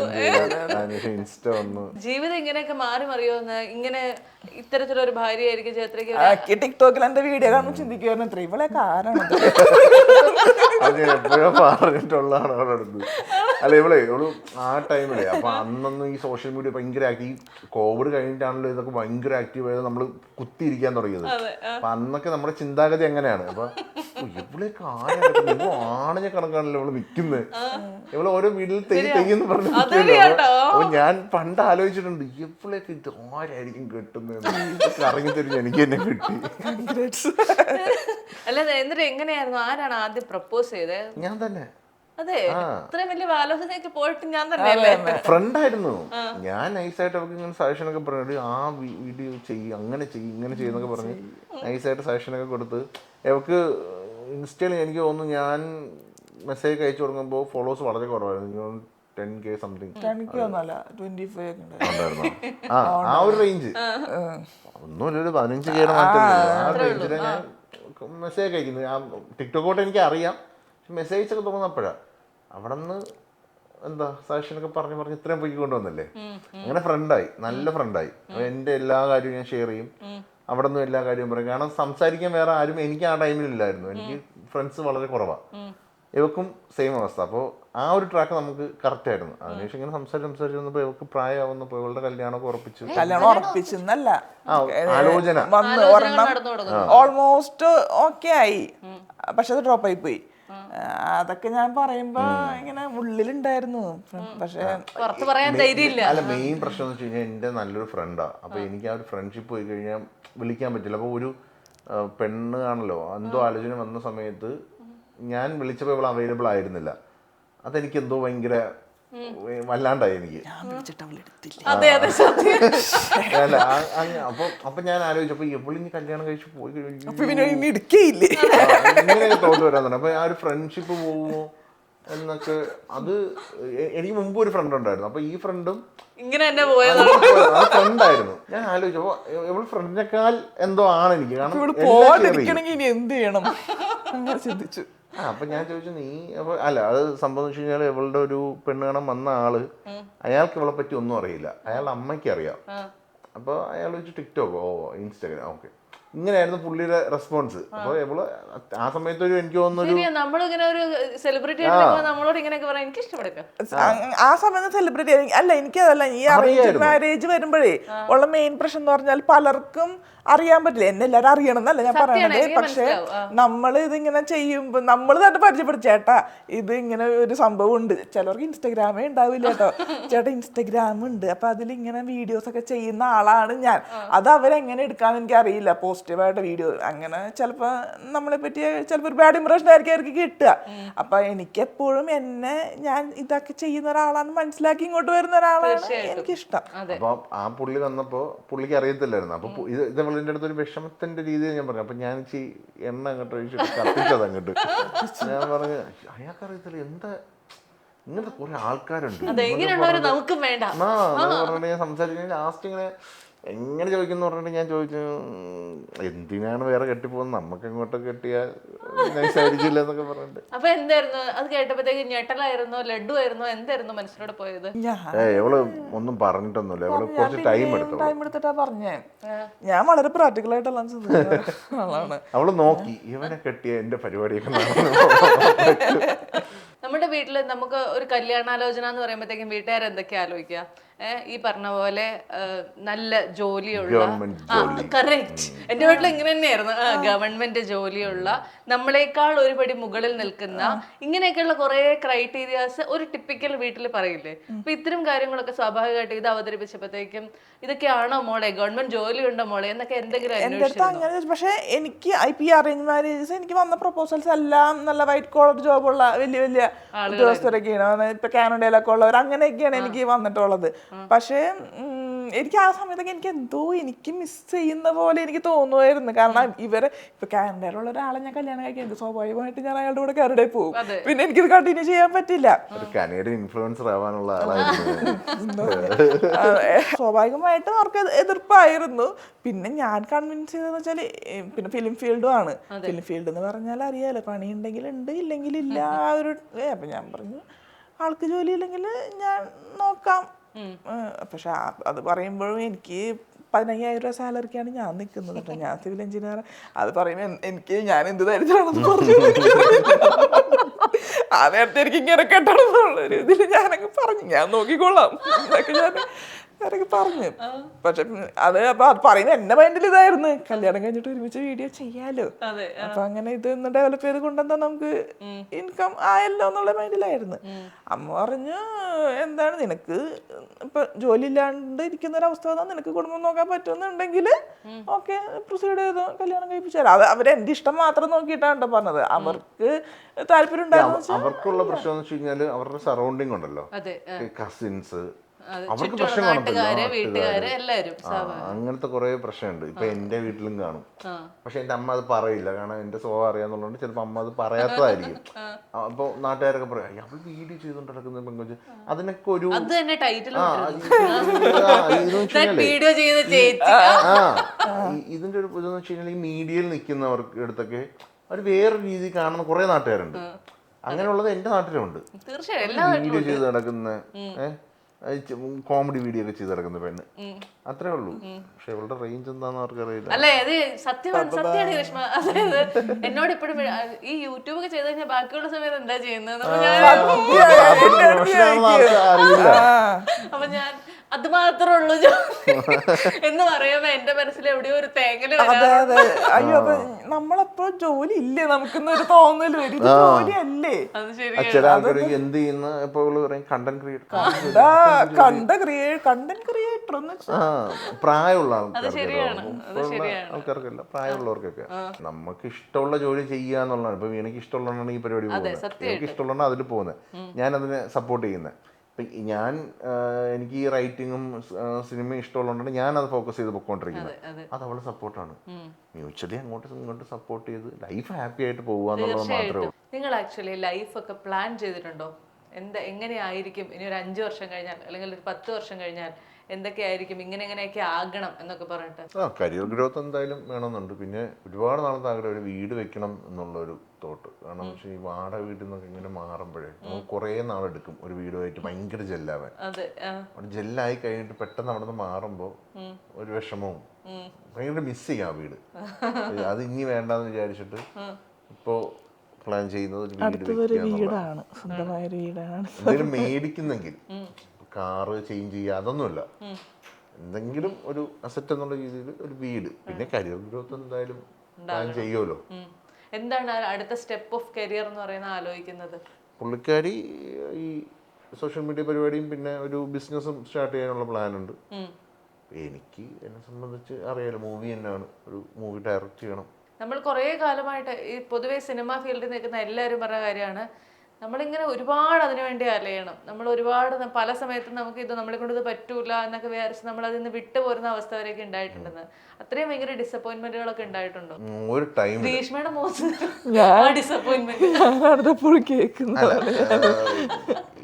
ഇൻസ്റ്റ വന്നു. ജീവിതം ഇങ്ങനെയൊക്കെ മാറി മറിയോന്ന്. ഇങ്ങനെ ഇത്തരത്തിലൊരു ഭാര്യയായിരിക്കും ചേത്രയ്ക്ക്. ടിക്ടോക്കിൽ എന്റെ വീഡിയോ കാണുമ്പോൾ ചിന്തിക്കുവായിരുന്നു ഇത്ര ഇവളെയൊക്കെ ആരാണ്. അത് ഞാൻ എപ്പോഴും പറഞ്ഞിട്ടുള്ളതാണ് അവളുടെ അടുത്ത്. അല്ല ഇവള് ആ ടൈമിലെ അപ്പൊ അന്നൊന്നും ഈ സോഷ്യൽ മീഡിയ ഭയങ്കര ആക്റ്റീവ്, കോവിഡ് കഴിഞ്ഞിട്ടാണല്ലോ ഇതൊക്കെ ഭയങ്കര ആക്റ്റീവ് ആയത്, നമ്മള് കുത്തിയിരിക്കാൻ തുടങ്ങിയത്. അപ്പൊ അന്നൊക്കെ നമ്മുടെ ചിന്താഗതി എങ്ങനെയാണ്, അപ്പൊ ഇവളെയൊക്കെ ആണിനെ കണക്കാണല്ലോ ഇവള് വിൽക്കുന്നത്, ഇവള് ഓരോ വീട്ടിൽ തെയ്യെന്ന് പറഞ്ഞു. അപ്പൊ ഞാൻ പണ്ട് ആലോചിച്ചിട്ടുണ്ട് ഇവളെയൊക്കെ ഇത് ആരായിരിക്കും കെട്ടുന്നത്, ഇറങ്ങി തിരിഞ്ഞ് എനിക്ക് തന്നെ കിട്ടി. അല്ല എന്നിട്ട് എങ്ങനെയായിരുന്നു, ആരാണ് ആദ്യം പ്രപ്പോസ് ചെയ്തത്? ഞാൻ തന്നെ. അതെ, ഇത്രയും വലിയ ആലോചനയൊക്കെ പോയിട്ട് ഞാൻ തന്നെ ഫ്രണ്ടായിരുന്നു. ഞാൻ നൈസായിട്ട് അവർക്ക് ഇങ്ങനെ സജഷൻ ഒക്കെ പറഞ്ഞു, ആ വീഡിയോ ചെയ്യും, അങ്ങനെ ചെയ്യും, ഇങ്ങനെ ചെയ്യുന്നൊക്കെ പറഞ്ഞ് നൈസായിട്ട് സജഷൻ ഒക്കെ കൊടുത്ത്. അവർക്ക് ഇൻസ്റ്റയിൽ എനിക്ക് തോന്നുന്നു ഞാൻ മെസ്സേജ് അയച്ചു കൊടുക്കുമ്പോൾ ഫോളോവേഴ്സ് വളരെ കുറവായിരുന്നു, 10K സംതിങ് ഉണ്ടായിരുന്നു. ആ ഒരു റേഞ്ച്, ഒന്നുമില്ല 15K മാറ്റമില്ല. ആ റേഞ്ചിൽ ഞാൻ മെസ്സേജ് അയക്കുന്നത്. ആ ടിക്ടോക്കോട്ട് എനിക്ക് അറിയാം, മെസ്സേജ് ഒക്കെ തോന്നുന്നപ്പോഴാണ്. അവിടെ നിന്ന് എന്താ സജഷനൊക്കെ പറഞ്ഞ് ഇത്രയും പോയി കൊണ്ടുവന്നല്ലേ, അങ്ങനെ ഫ്രണ്ടായി, നല്ല ഫ്രണ്ടായി. എൻ്റെ എല്ലാ കാര്യവും ഞാൻ ഷെയർ ചെയ്യും, അവിടെ നിന്നും എല്ലാ കാര്യവും പറയും. കാരണം സംസാരിക്കാൻ വേറെ ആരും എനിക്ക് ആ ടൈമിലില്ലായിരുന്നു, എനിക്ക് ഫ്രണ്ട്സ് വളരെ കുറവാണ്. ഇവക്കും സെയിം അവസ്ഥ. അപ്പോൾ ആ ഒരു ട്രാക്ക് നമുക്ക് കറക്റ്റ് ആയിരുന്നു. അതിനുശേഷം ഇങ്ങനെ സംസാരിച്ച് വന്നപ്പോൾ ഇവർക്ക് പ്രായമാവുന്നപ്പോൾ ഇവളുടെ കല്യാണമൊക്കെ ഉറപ്പിച്ചെന്നല്ല, ആലോചന വന്ന് ഒരെണ്ണം ഓൾമോസ്റ്റ് ഓക്കെ ആയി, പക്ഷെ അത് ഡ്രോപ്പ് ആയി പോയി. അതൊക്കെ ഞാൻ പറയുമ്പോ ഇങ്ങനെ ഉള്ളിലുണ്ടായിരുന്നു, പക്ഷെ പുറത്ത് പറയാൻ ധൈര്യമില്ല. അല്ല മെയിൻ പ്രശ്നം എന്ന് വെച്ച് കഴിഞ്ഞാൽ എൻ്റെ നല്ലൊരു ഫ്രണ്ടാ. അപ്പൊ എനിക്ക് ആ ഒരു ഫ്രണ്ട്ഷിപ്പ് പോയി കഴിഞ്ഞാൽ വിളിക്കാൻ പറ്റില്ല. അപ്പൊ ഒരു പെണ്ണ് ആണല്ലോ, എന്തോ ആലോചന വന്ന സമയത്ത് ഞാൻ വിളിച്ചപ്പോൾ ഇവൾ അവൈലബിൾ ആയിരുന്നില്ല. അതെനിക്ക് എന്തോ ഭയങ്കര വല്ലാണ്ടായി എനിക്ക്. അല്ല അപ്പൊ ഞാൻ ആലോചിച്ചപ്പോ എവളിഞ്ഞ് കല്യാണം കഴിച്ച് പോയി ഇങ്ങനെയൊക്കെ തോന്നി വരാൻ തന്നെ. അപ്പൊ ആ ഒരു ഫ്രണ്ട്ഷിപ്പ് പോകുമോ എന്നൊക്കെ. അത് എനിക്ക് മുമ്പ് ഒരു ഫ്രണ്ട് ഉണ്ടായിരുന്നു, അപ്പൊ ഈ ഫ്രണ്ടും ഇങ്ങനെ തന്നെ പോയത് ഫ്രണ്ടായിരുന്നു. ഞാൻ ആലോചിച്ചപ്പോ ഇവള് ഫ്രണ്ടിനേക്കാൾ എന്തോ ആണ് എനിക്ക്. കാരണം ഇനി എന്ത് ചെയ്യണം ചിന്തിച്ചു. അപ്പൊ ഞാൻ ചോദിച്ചു നീ അപ്പൊ അല്ല അത് സംഭവം വെച്ച് കഴിഞ്ഞാൽ ഇവളുടെ ഒരു പെണ്ണ് കാണാൻ വന്ന ആള്, അയാൾക്ക് ഇവളെ പറ്റി ഒന്നും അറിയില്ല, അയാളുടെ അമ്മയ്ക്ക് അറിയാം. അപ്പൊ അയാൾ വെച്ച് ടിക്ടോക്ക്, ഇൻസ്റ്റാഗ്രാം, ഓക്കെ, ഇങ്ങനെയായിരുന്നു പുള്ളിയുടെ റെസ്പോൺസ്. അപ്പൊ ഇവള് ആ സമയത്ത് ഒരു എനിക്ക് തോന്നുന്നു നമ്മളിങ്ങനെ ഒരു സെലിബ്രിറ്റി നമ്മളോട് ഇങ്ങനെയൊക്കെ പറയാൻ എനിക്ക് ഇഷ്ടപ്പെടുക. ആ സമയത്ത് സെലിബ്രിറ്റി അല്ല, എനിക്കതല്ല, ഈ അറേഞ്ച് മാരേജ് വരുമ്പോഴേ ഉള്ള മെയിൻ പ്രശ്നം എന്ന് പറഞ്ഞാൽ പലർക്കും അറിയാൻ പറ്റില്ല. എന്നെ എല്ലാവരും അറിയണം എന്നല്ല ഞാൻ പറയണത്, പക്ഷെ നമ്മൾ ഇതിങ്ങനെ ചെയ്യുമ്പോൾ നമ്മൾ തന്നെ പരിചയപ്പെടും, ചേട്ടാ ഇത് ഇങ്ങനെ ഒരു സംഭവം ഉണ്ട്. ചിലർക്ക് ഇൻസ്റ്റഗ്രാമേ ഉണ്ടാവില്ല കേട്ടോ, ചേട്ടാ ഇൻസ്റ്റഗ്രാം ഉണ്ട്, അപ്പൊ അതിലിങ്ങനെ വീഡിയോസ് ഒക്കെ ചെയ്യുന്ന ആളാണ് ഞാൻ. അത് അവരെങ്ങനെ എടുക്കാന്ന് എനിക്ക് അറിയില്ല, പോസിറ്റീവായിട്ട് വീഡിയോ അങ്ങനെ ചിലപ്പോൾ നമ്മളെ പറ്റി ചിലപ്പോൾ ഒരു ബാഡ് ഇംപ്രഷൻ ആയിരിക്കും അവർക്ക് കിട്ടുക. അപ്പൊ എനിക്കെപ്പോഴും എന്നെ ഞാൻ ഇതൊക്കെ ചെയ്യുന്ന ഒരാളാണ് മനസ്സിലാക്കി ഇങ്ങോട്ട് വരുന്ന ഒരാളാണ് എനിക്കിഷ്ടം. അപ്പൊ ആ പുള്ളി വന്നപ്പോ പുള്ളിക്ക് അറിയത്തില്ലായിരുന്നു. അപ്പൊ ഇത് എൻ്റെ അടുത്തൊരു വിഷമത്തിന്റെ രീതിയിൽ ഞാൻ പറഞ്ഞു. അപ്പൊ ഞാൻ എണ്ണ അങ്ങോട്ട് ഒഴിച്ചിട്ട് കത്തിച്ചത് അങ്ങോട്ട്. ഞാൻ പറഞ്ഞു അയാൾക്ക് അറിയത്തില്ല എന്താ ഇങ്ങനത്തെ കുറെ ആൾക്കാരുണ്ട്. ഞാൻ സംസാരിക്കുന്ന ലാസ്റ്റ് ഇങ്ങനെ എങ്ങനെ ചോദിക്കുന്നു പറഞ്ഞിട്ട് ഞാൻ ചോദിച്ചു എന്തിനാണ് വേറെ കെട്ടിപ്പോകുന്നത്, നമുക്ക് എങ്ങോട്ടൊക്കെ കെട്ടിയാൽ നൈസായിരിക്കില്ല എന്നൊക്കെ പറഞ്ഞിട്ട്. അപ്പൊ എന്തായിരുന്നു അത് കേട്ടപ്പോഴത്തേക്ക്? ഞെട്ടലായിരുന്നോ, ലഡു ആയിരുന്നോ, എന്തായിരുന്നു മനസ്സിലൂടെ പോയത്? എവള് ഒന്നും പറഞ്ഞിട്ടൊന്നുമില്ല, എവള് കുറച്ച് ടൈം എടുത്തിട്ടാ പറഞ്ഞേ. ഞാൻ വളരെ പ്രാക്ടിക്കൽ ആയിട്ടുള്ള ആളാണ്. അവള് നോക്കി ഇവനെ കെട്ടിയ എന്റെ പരിപാടിയൊക്കെ. നമ്മുടെ വീട്ടില് നമുക്ക് ഒരു കല്യാണാലോചന എന്ന് പറയുമ്പോഴത്തേക്കും വീട്ടുകാർ എന്തൊക്കെയാ ആലോചിക്കുക? ഈ പറഞ്ഞ പോലെ നല്ല ജോലിയുള്ള, കറക്റ്റ്, എന്റെ വീട്ടിൽ ഇങ്ങനെ തന്നെയായിരുന്നു, ഗവൺമെന്റ് ജോലിയുള്ള, നമ്മളെക്കാൾ ഒരുപടി മുകളിൽ നിൽക്കുന്ന, ഇങ്ങനെയൊക്കെയുള്ള കുറെ ക്രൈറ്റീരിയാസ് ഒരു ടിപ്പിക്കൽ വീട്ടിൽ പറയില്ലേ. അപ്പൊ ഇത്തരം കാര്യങ്ങളൊക്കെ സ്വാഭാവികമായിട്ട് ഇത് അവതരിപ്പിച്ചപ്പോഴത്തേക്കും ഇതൊക്കെയാണോ മോളെ, ഗവൺമെന്റ് ജോലി ഉണ്ടോ മോളെ എന്നൊക്കെ എന്തെങ്കിലും അന്വേഷിച്ചു? പക്ഷെ എനിക്ക് ഈ അറേഞ്ച് മാരേജസ് എനിക്ക് വന്ന പ്രപ്പോസൽസ് എല്ലാം നല്ല വൈറ്റ് കോളർ ജോബുള്ള വലിയ വലിയ ഉദ്യോഗസ്ഥരൊക്കെയാണ്. ഇപ്പൊ കാനഡയിലൊക്കെ ഉള്ളവർ അങ്ങനെയൊക്കെയാണ് എനിക്ക് വന്നിട്ടുള്ളത്. പക്ഷേ എനിക്ക് ആ സമയത്തൊക്കെ എനിക്ക് മിസ് ചെയ്യുന്ന പോലെ എനിക്ക് തോന്നുമായിരുന്നു. കാരണം ഇവരെ ഇപ്പൊ കാനഡയിലുള്ള ഒരാളെ ഞാൻ കല്യാണം കഴിക്കുന്നത് സ്വാഭാവികമായിട്ട് ഞാൻ അയാളുടെ കൂടെ കാനഡയിൽ പോകും. പിന്നെ എനിക്കിത് കണ്ടിന്യൂ ചെയ്യാൻ പറ്റില്ല. കനേഡിയൻ ഇൻഫ്ലുവൻസർ ആവാനുള്ള ആളായിരുന്നു. സ്വാഭാവികമായിട്ടും അവർക്ക് എതിർപ്പായിരുന്നു. പിന്നെ ഞാൻ കൺവിൻസ് ചെയ്തതെന്ന് വെച്ചാൽ പിന്നെ ഫിലിം ഫീൽഡും ആണ്. ഫിലിം ഫീൽഡ് എന്ന് പറഞ്ഞാൽ അറിയാലോ, പണി ഉണ്ടെങ്കിൽ ഉണ്ട്, ഇല്ലെങ്കിൽ ഇല്ല. ആ ഒരു അപ്പൊ ഞാൻ പറഞ്ഞു ആൾക്ക് ജോലി ഇല്ലെങ്കിൽ ഞാൻ നോക്കാം. പക്ഷെ അത് പറയുമ്പോഴും എനിക്ക് 15,000 രൂപ സാലറിക്കാണ് ഞാൻ നിൽക്കുന്നത് കേട്ടോ. ഞാൻ സിവിൽ എഞ്ചിനീയർ. അത് പറയുമ്പോൾ ഞാൻ എന്ത് ദരിദ്രമാണെന്ന് പറഞ്ഞു. ആ നേരത്തെ എനിക്ക് ഇങ്ങനെ കെട്ടണമെന്നുള്ളൊരു ഇതിൽ ഞാനങ്ങ് പറഞ്ഞു ഞാൻ നോക്കിക്കൊള്ളാം എന്നൊക്കെ ഞാനൊക്കെ പറഞ്ഞു. പക്ഷെ അത് പറയുന്നത് എന്റെ മൈൻഡിൽ ഇതായിരുന്നു, കല്യാണം കഴിഞ്ഞിട്ട് ഒരുമിച്ച് വീഡിയോ ചെയ്യാലോ, അപ്പൊ അങ്ങനെ ഇത് ഡെവലപ്പ് ചെയ്ത് കൊണ്ടുവന്നാ നമുക്ക് ഇൻകം ആയല്ലോ എന്നുള്ള മൈൻഡിലായിരുന്നു. അമ്മ പറഞ്ഞു എന്താണ് നിനക്ക് ഇപ്പൊ ജോലി ഇല്ലാണ്ട് ഇരിക്കുന്ന ഒരവസ്ഥ വന്നാൽ നിനക്ക് കുടുംബം നോക്കാൻ പറ്റുന്നുണ്ടെങ്കിൽ ഓക്കെ പ്രൊസീഡ് ചെയ്തോ, കല്യാണം കഴിപ്പിച്ചാലോ. അത് അവരെന്റെ ഇഷ്ടം മാത്രം നോക്കിയിട്ടാണ് പറഞ്ഞത്. അവർക്ക് താല്പര്യം ഉണ്ടായിരുന്നു. അവർക്കുള്ള പ്രശ്നം എന്ന് വെച്ച് കഴിഞ്ഞാല് അവരുടെ സറൗണ്ടിങ് ഉണ്ടല്ലോ, കസിൻസ്, അവർക്ക് പ്രശ്നം അങ്ങനത്തെ കുറെ പ്രശ്നമുണ്ട്. ഇപ്പൊ എന്റെ വീട്ടിലും കാണും. പക്ഷെ എന്റെ അമ്മ അത് പറയില്ല, കാരണം എന്റെ സ്വഭാവം അറിയാന്നുള്ളതുകൊണ്ട് ചിലപ്പോ അമ്മ അത് പറയാത്തതായിരിക്കും. അപ്പൊ നാട്ടുകാരൊക്കെ പറയാം അവൾ വീഡിയോ ചെയ്തോണ്ട് നടക്കുന്ന പെൺകൊച്ച്, അതിനൊക്കെ ഒരു ഇതിന്റെ ഒരു ഇതെന്ന് വെച്ച് കഴിഞ്ഞാൽ ഈ മീഡിയയിൽ നിൽക്കുന്നവർക്ക് അടുത്തൊക്കെ അവർ വേറൊരു രീതി കാണുന്ന കുറെ നാട്ടുകാരുണ്ട്. അങ്ങനെയുള്ളത് എന്റെ നാട്ടിലുണ്ട്. വീഡിയോ ചെയ്ത് നടക്കുന്ന കോമഡി വീഡിയോ ഒക്കെ ചെയ്ത് നടക്കുന്ന പെണ്ണ്, അത്രേ ഉള്ളൂ. പക്ഷെ ഇവളുടെ റേഞ്ച് എന്താന്ന് അവർക്കറിയില്ല. അല്ലേ, അത് സത്യമാണ് ഗ്രീഷ്മ. അതായത് എന്നോട് ഇപ്പോഴും ഈ യൂട്യൂബ് ഒക്കെ ചെയ്ത് കഴിഞ്ഞാൽ ബാക്കിയുള്ള സമയത്ത് എന്താ ചെയ്യുന്നത് അപ്പൊ ഞാൻ അത് മാത്രമേ ഉള്ളൂ എന്ന് പറയുമ്പോ എന്റെ മനസ്സിൽ എവിടെയോ ഒരു തേങ്ങല്. അയ്യോ അപ്പൊ നമ്മളപ്പോ ജോലി ഇല്ലേ നമുക്കൊന്നൊരു തോന്നല് വരും, ജോലി അല്ലേ. അത് ശരി. ചില ആൾക്കാർക്ക് എന്ത് ചെയ്യുന്ന ഇപ്പൊ കണ്ടന്റ് ക്രിയേറ്റർ, പ്രായമുള്ള ആൾക്കാർക്കല്ല, പ്രായമുള്ളവർക്കൊക്കെ നമുക്ക് ഇഷ്ടമുള്ള ജോലി ചെയ്യാന്നുള്ളതാണ്. ഇപ്പൊ എനിക്ക് ഇഷ്ടമുള്ളതാണ് ഈ പരിപാടി പോകുന്നത്, എനിക്ക് ഇഷ്ടമുള്ളതാണ് അതിൽ പോകുന്നത്, ഞാൻ അതിനെ സപ്പോർട്ട് ചെയ്യുന്നത്. ഞാൻ എനിക്ക് ഈ റൈറ്റിങ്ങും സിനിമയും ഇഷ്ടമുള്ളതുകൊണ്ടാണ് ഞാൻ അത് ഫോക്കസ് ചെയ്ത് പൊക്കോണ്ടിരിക്കുന്നത്. അത് അവളെ സപ്പോർട്ടാണ്. മ്യൂച്വലി അങ്ങോട്ടും ഇങ്ങോട്ടും സപ്പോർട്ട് ചെയ്ത് ലൈഫ് ഹാപ്പി ആയിട്ട് പോകുക എന്നുള്ളത് മാത്രമേ ഉള്ളൂ. നിങ്ങൾ ആക്ച്വലി ലൈഫ് ഒക്കെ പ്ലാൻ ചെയ്തിട്ടുണ്ടോ? എങ്ങനെയായിരിക്കും ഇനി ഒരു 5 വർഷം കഴിഞ്ഞാൽ അല്ലെങ്കിൽ ഒരു 10 വർഷം കഴിഞ്ഞാൽ എന്തൊക്കെയായിരിക്കും, ഇങ്ങനെയൊക്കെ ആകണം എന്നൊക്കെ പറഞ്ഞിട്ട്? കരിയർ ഗ്രോത്ത് എന്തായാലും വേണമെന്നുണ്ട്. പിന്നെ ഒരുപാട് നാളത്തെ ആഗ്രഹം ഒരു വീട് വെക്കണം എന്നുള്ളൊരു തോട്ട്. കാരണം പക്ഷേ ഈ വാടക വീട്ടിൽ നിന്നൊക്കെ ഇങ്ങനെ മാറുമ്പോഴേ നമുക്ക് കുറേ നാളെടുക്കും ഒരു വീടുമായിട്ട് ഭയങ്കര ജെല്ലാവാൻ. അവിടെ ജെല്ലായി കഴിഞ്ഞിട്ട് പെട്ടെന്ന് അവിടെ നിന്ന് മാറുമ്പോൾ ഒരു വിഷമവും ഭയങ്കര മിസ് ചെയ്യാം വീട്. അത് ഇനി വേണ്ടെന്ന് വിചാരിച്ചിട്ട് ഇപ്പോ പ്ലാൻ ചെയ്യുന്നത് വീടാണ്, സ്വന്തമായ വീടാണ്. എന്തെങ്കിലും മേടിക്കുന്നെങ്കിൽ കാറ് ചേഞ്ച് ചെയ്യുക അതൊന്നുമില്ല, എന്തെങ്കിലും ഒരു അസറ്റ് എന്നുള്ള രീതിയിൽ ഒരു വീട്. പിന്നെ കരിയർ ഗ്രോത്ത് എന്തായാലും പ്ലാൻ ചെയ്യുമല്ലോ. എന്താണ് അടുത്ത സ്റ്റെപ്പ് ഓഫ് കരിയർ എന്ന് പറയുന്നത് ആലോചിക്കുന്നത്? പുള്ളിക്കാരി ഈ സോഷ്യൽ മീഡിയ പരിപാടിയും പിന്നെ ഒരു ബിസിനസ്സും സ്റ്റാർട്ട് ചെയ്യാനുള്ള പ്ലാനുണ്ട്. എനിക്ക് എന്നെ സംബന്ധിച്ച് അറിയാലോ, മൂവി തന്നെയാണ്, ഒരു മൂവി ഡയറക്റ്റ് ചെയ്യണം. നമ്മൾ കുറേ കാലമായിട്ട് ഈ പൊതുവെ സിനിമ ഫീൽഡിൽ നിൽക്കുന്ന എല്ലാവരും പറഞ്ഞ കാര്യമാണ്, നമ്മളിങ്ങനെ ഒരുപാട് അതിനു വേണ്ടി അലയണം. നമ്മൾ ഒരുപാട് പല സമയത്തും നമുക്ക് ഇത് നമ്മളെ കൊണ്ട് ഇത് പറ്റൂല എന്നൊക്കെ വിചാരിച്ച് നമ്മൾ അതിൽ നിന്ന് വിട്ടുപോരുന്ന അവസ്ഥ വരെയൊക്കെ ഉണ്ടായിട്ടുണ്ടെന്ന്. അത്രയും ഭയങ്കര ഡിസപ്പോയിന്റ്മെന്റുകളൊക്കെ ഉണ്ടായിട്ടുണ്ടോ? ഒരു ടൈം ഗ്രീഷ്മയുടെ ഡിസപ്പോയിന്റ്മെന്റ്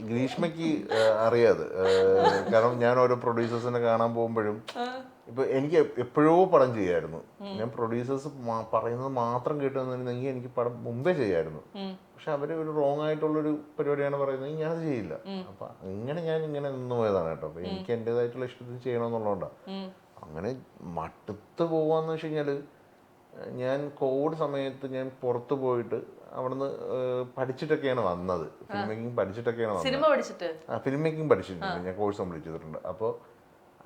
ഗ്രീഷ്മയ്ക്ക് അറിയാതെ, കാരണം ഞാൻ ഓരോ പ്രൊഡ്യൂസേഴ്സിനെ കാണാൻ പോകുമ്പോഴും ഇപ്പൊ എനിക്ക് എപ്പോഴോ പടം ചെയ്യായിരുന്നു. ഞാൻ പ്രൊഡ്യൂസേഴ്സ് പറയുന്നത് മാത്രം കേട്ടുവന്നിരുന്നെങ്കിൽ എനിക്ക് പടം മുമ്പേ ചെയ്യായിരുന്നു. പക്ഷെ അവര് ഒരു റോങ് ആയിട്ടുള്ളൊരു പരിപാടിയാണ് പറയുന്നത്, ഞാനത് ചെയ്യില്ല. അപ്പൊ അങ്ങനെ ഞാൻ ഇങ്ങനെ നിന്ന് പോയതാണ് കേട്ടോ. അപ്പൊ എനിക്ക് എന്റേതായിട്ടുള്ള ഇഷ്ടത്തിന് ചെയ്യണമെന്നുള്ളതുകൊണ്ടാണ്. അങ്ങനെ മടുത്ത് പോവാന്ന് വെച്ച് കഴിഞ്ഞാല്, ഞാൻ കോവിഡ് സമയത്ത് ഞാൻ പുറത്തു പോയിട്ട് അവിടുന്ന് പഠിച്ചിട്ടൊക്കെയാണ് വന്നത്. ഫിലിം മേക്കിംഗ് പഠിച്ചിട്ടൊക്കെയാണ് വന്നത്. ഫിലിം മേക്കിംഗ് പഠിച്ചിട്ടുണ്ട്, ഞാൻ കോഴ്സ് കംപ്ലീറ്റ് ചെയ്തിട്ടുണ്ട്. അപ്പോൾ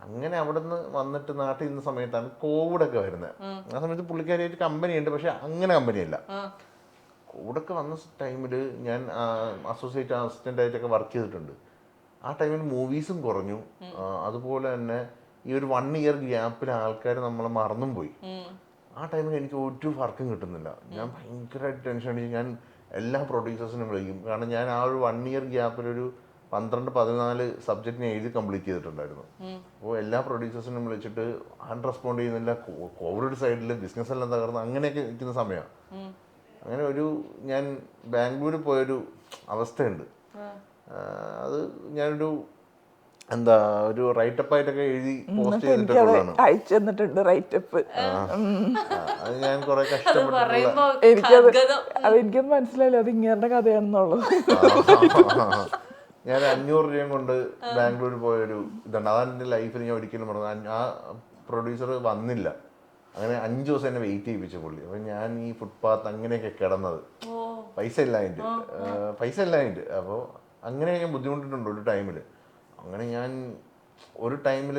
അങ്ങനെ അവിടെ നിന്ന് വന്നിട്ട് നാട്ടിൽ നിന്ന സമയത്താണ് കോവിഡൊക്കെ വരുന്നത്. ആ സമയത്ത് പുള്ളിക്കാരിയായിട്ട് കമ്പനി ഉണ്ട്, പക്ഷെ അങ്ങനെ കമ്പനിയല്ല. കോവിഡൊക്കെ വന്ന ടൈമിൽ ഞാൻ അസോസിയേറ്റ് അസിസ്റ്റന്റ് ആയിട്ടൊക്കെ വർക്ക് ചെയ്തിട്ടുണ്ട്. ആ ടൈമിൽ മൂവീസും കുറഞ്ഞു. അതുപോലെ തന്നെ ഈ ഒരു 1 ഇയർ ഗ്യാപ്പിൽ ആൾക്കാർ നമ്മളെ മറന്നും പോയി. ആ ടൈമിൽ എനിക്ക് ഒരു വർക്കും കിട്ടുന്നില്ല. ഞാൻ ഭയങ്കരമായിട്ട് ടെൻഷൻ അടിച്ച് ഞാൻ എല്ലാ പ്രൊഡ്യൂസേഴ്സിനും വിളിക്കും. കാരണം ഞാൻ ആ ഒരു 1 ഇയർ ഗ്യാപ്പിലൊരു 12-14 സബ്ജക്റ്റിനെ എഴുതി കംപ്ലീറ്റ് ചെയ്തിട്ടുണ്ടായിരുന്നു. അപ്പോൾ എല്ലാ പ്രൊഡ്യൂസേഴ്സിനും വിളിച്ചിട്ട് റെസ്പോണ്ട് ചെയ്യുന്നില്ല. കോവിഡ് സൈഡിൽ ബിസിനസ് എല്ലാം തകർന്ന് അങ്ങനെയൊക്കെ നിൽക്കുന്ന സമയമാണ്. അങ്ങനെ ഞാൻ ബാംഗ്ലൂരിൽ പോയൊരു അവസ്ഥയുണ്ട്. അത് ഞാനൊരു ഒരു റൈറ്റപ്പ് ആയിട്ടൊക്കെ എഴുതി പോസ്റ്റ് ചെയ്തിട്ടുള്ളതാണ്. അയച്ചു തന്നിട്ടുണ്ട് റൈറ്റപ്പ്. അത് ഞാൻ കുറെ കഷ്ടപ്പെട്ടിട്ടുള്ള, എനിക്കത് മനസ്സിലായില്ല അത് ഇങ്ങനെ കഥയാണെന്നുള്ളത്. ഞാൻ 500 രൂപയും കൊണ്ട് ബാംഗ്ലൂർ പോയൊരു ഇതുണ്ട്. അതാണ് എൻ്റെ ലൈഫിൽ ഞാൻ ഒരിക്കലും പറഞ്ഞു. ആ പ്രൊഡ്യൂസർ വന്നില്ല. അങ്ങനെ 5 ദിവസം എന്നെ വെയിറ്റ് ചെയ്യിപ്പിച്ച പുള്ളി. അപ്പം ഞാൻ ഈ ഫുട്പാത്ത് അങ്ങനെയൊക്കെ കിടന്നത്, പൈസ ഇല്ലായിട്ട്. അപ്പോൾ അങ്ങനെ ഞാൻ ബുദ്ധിമുട്ടിട്ടുണ്ട് ഒരു ടൈമിൽ. അങ്ങനെ ഞാൻ ഒരു ടൈമിൽ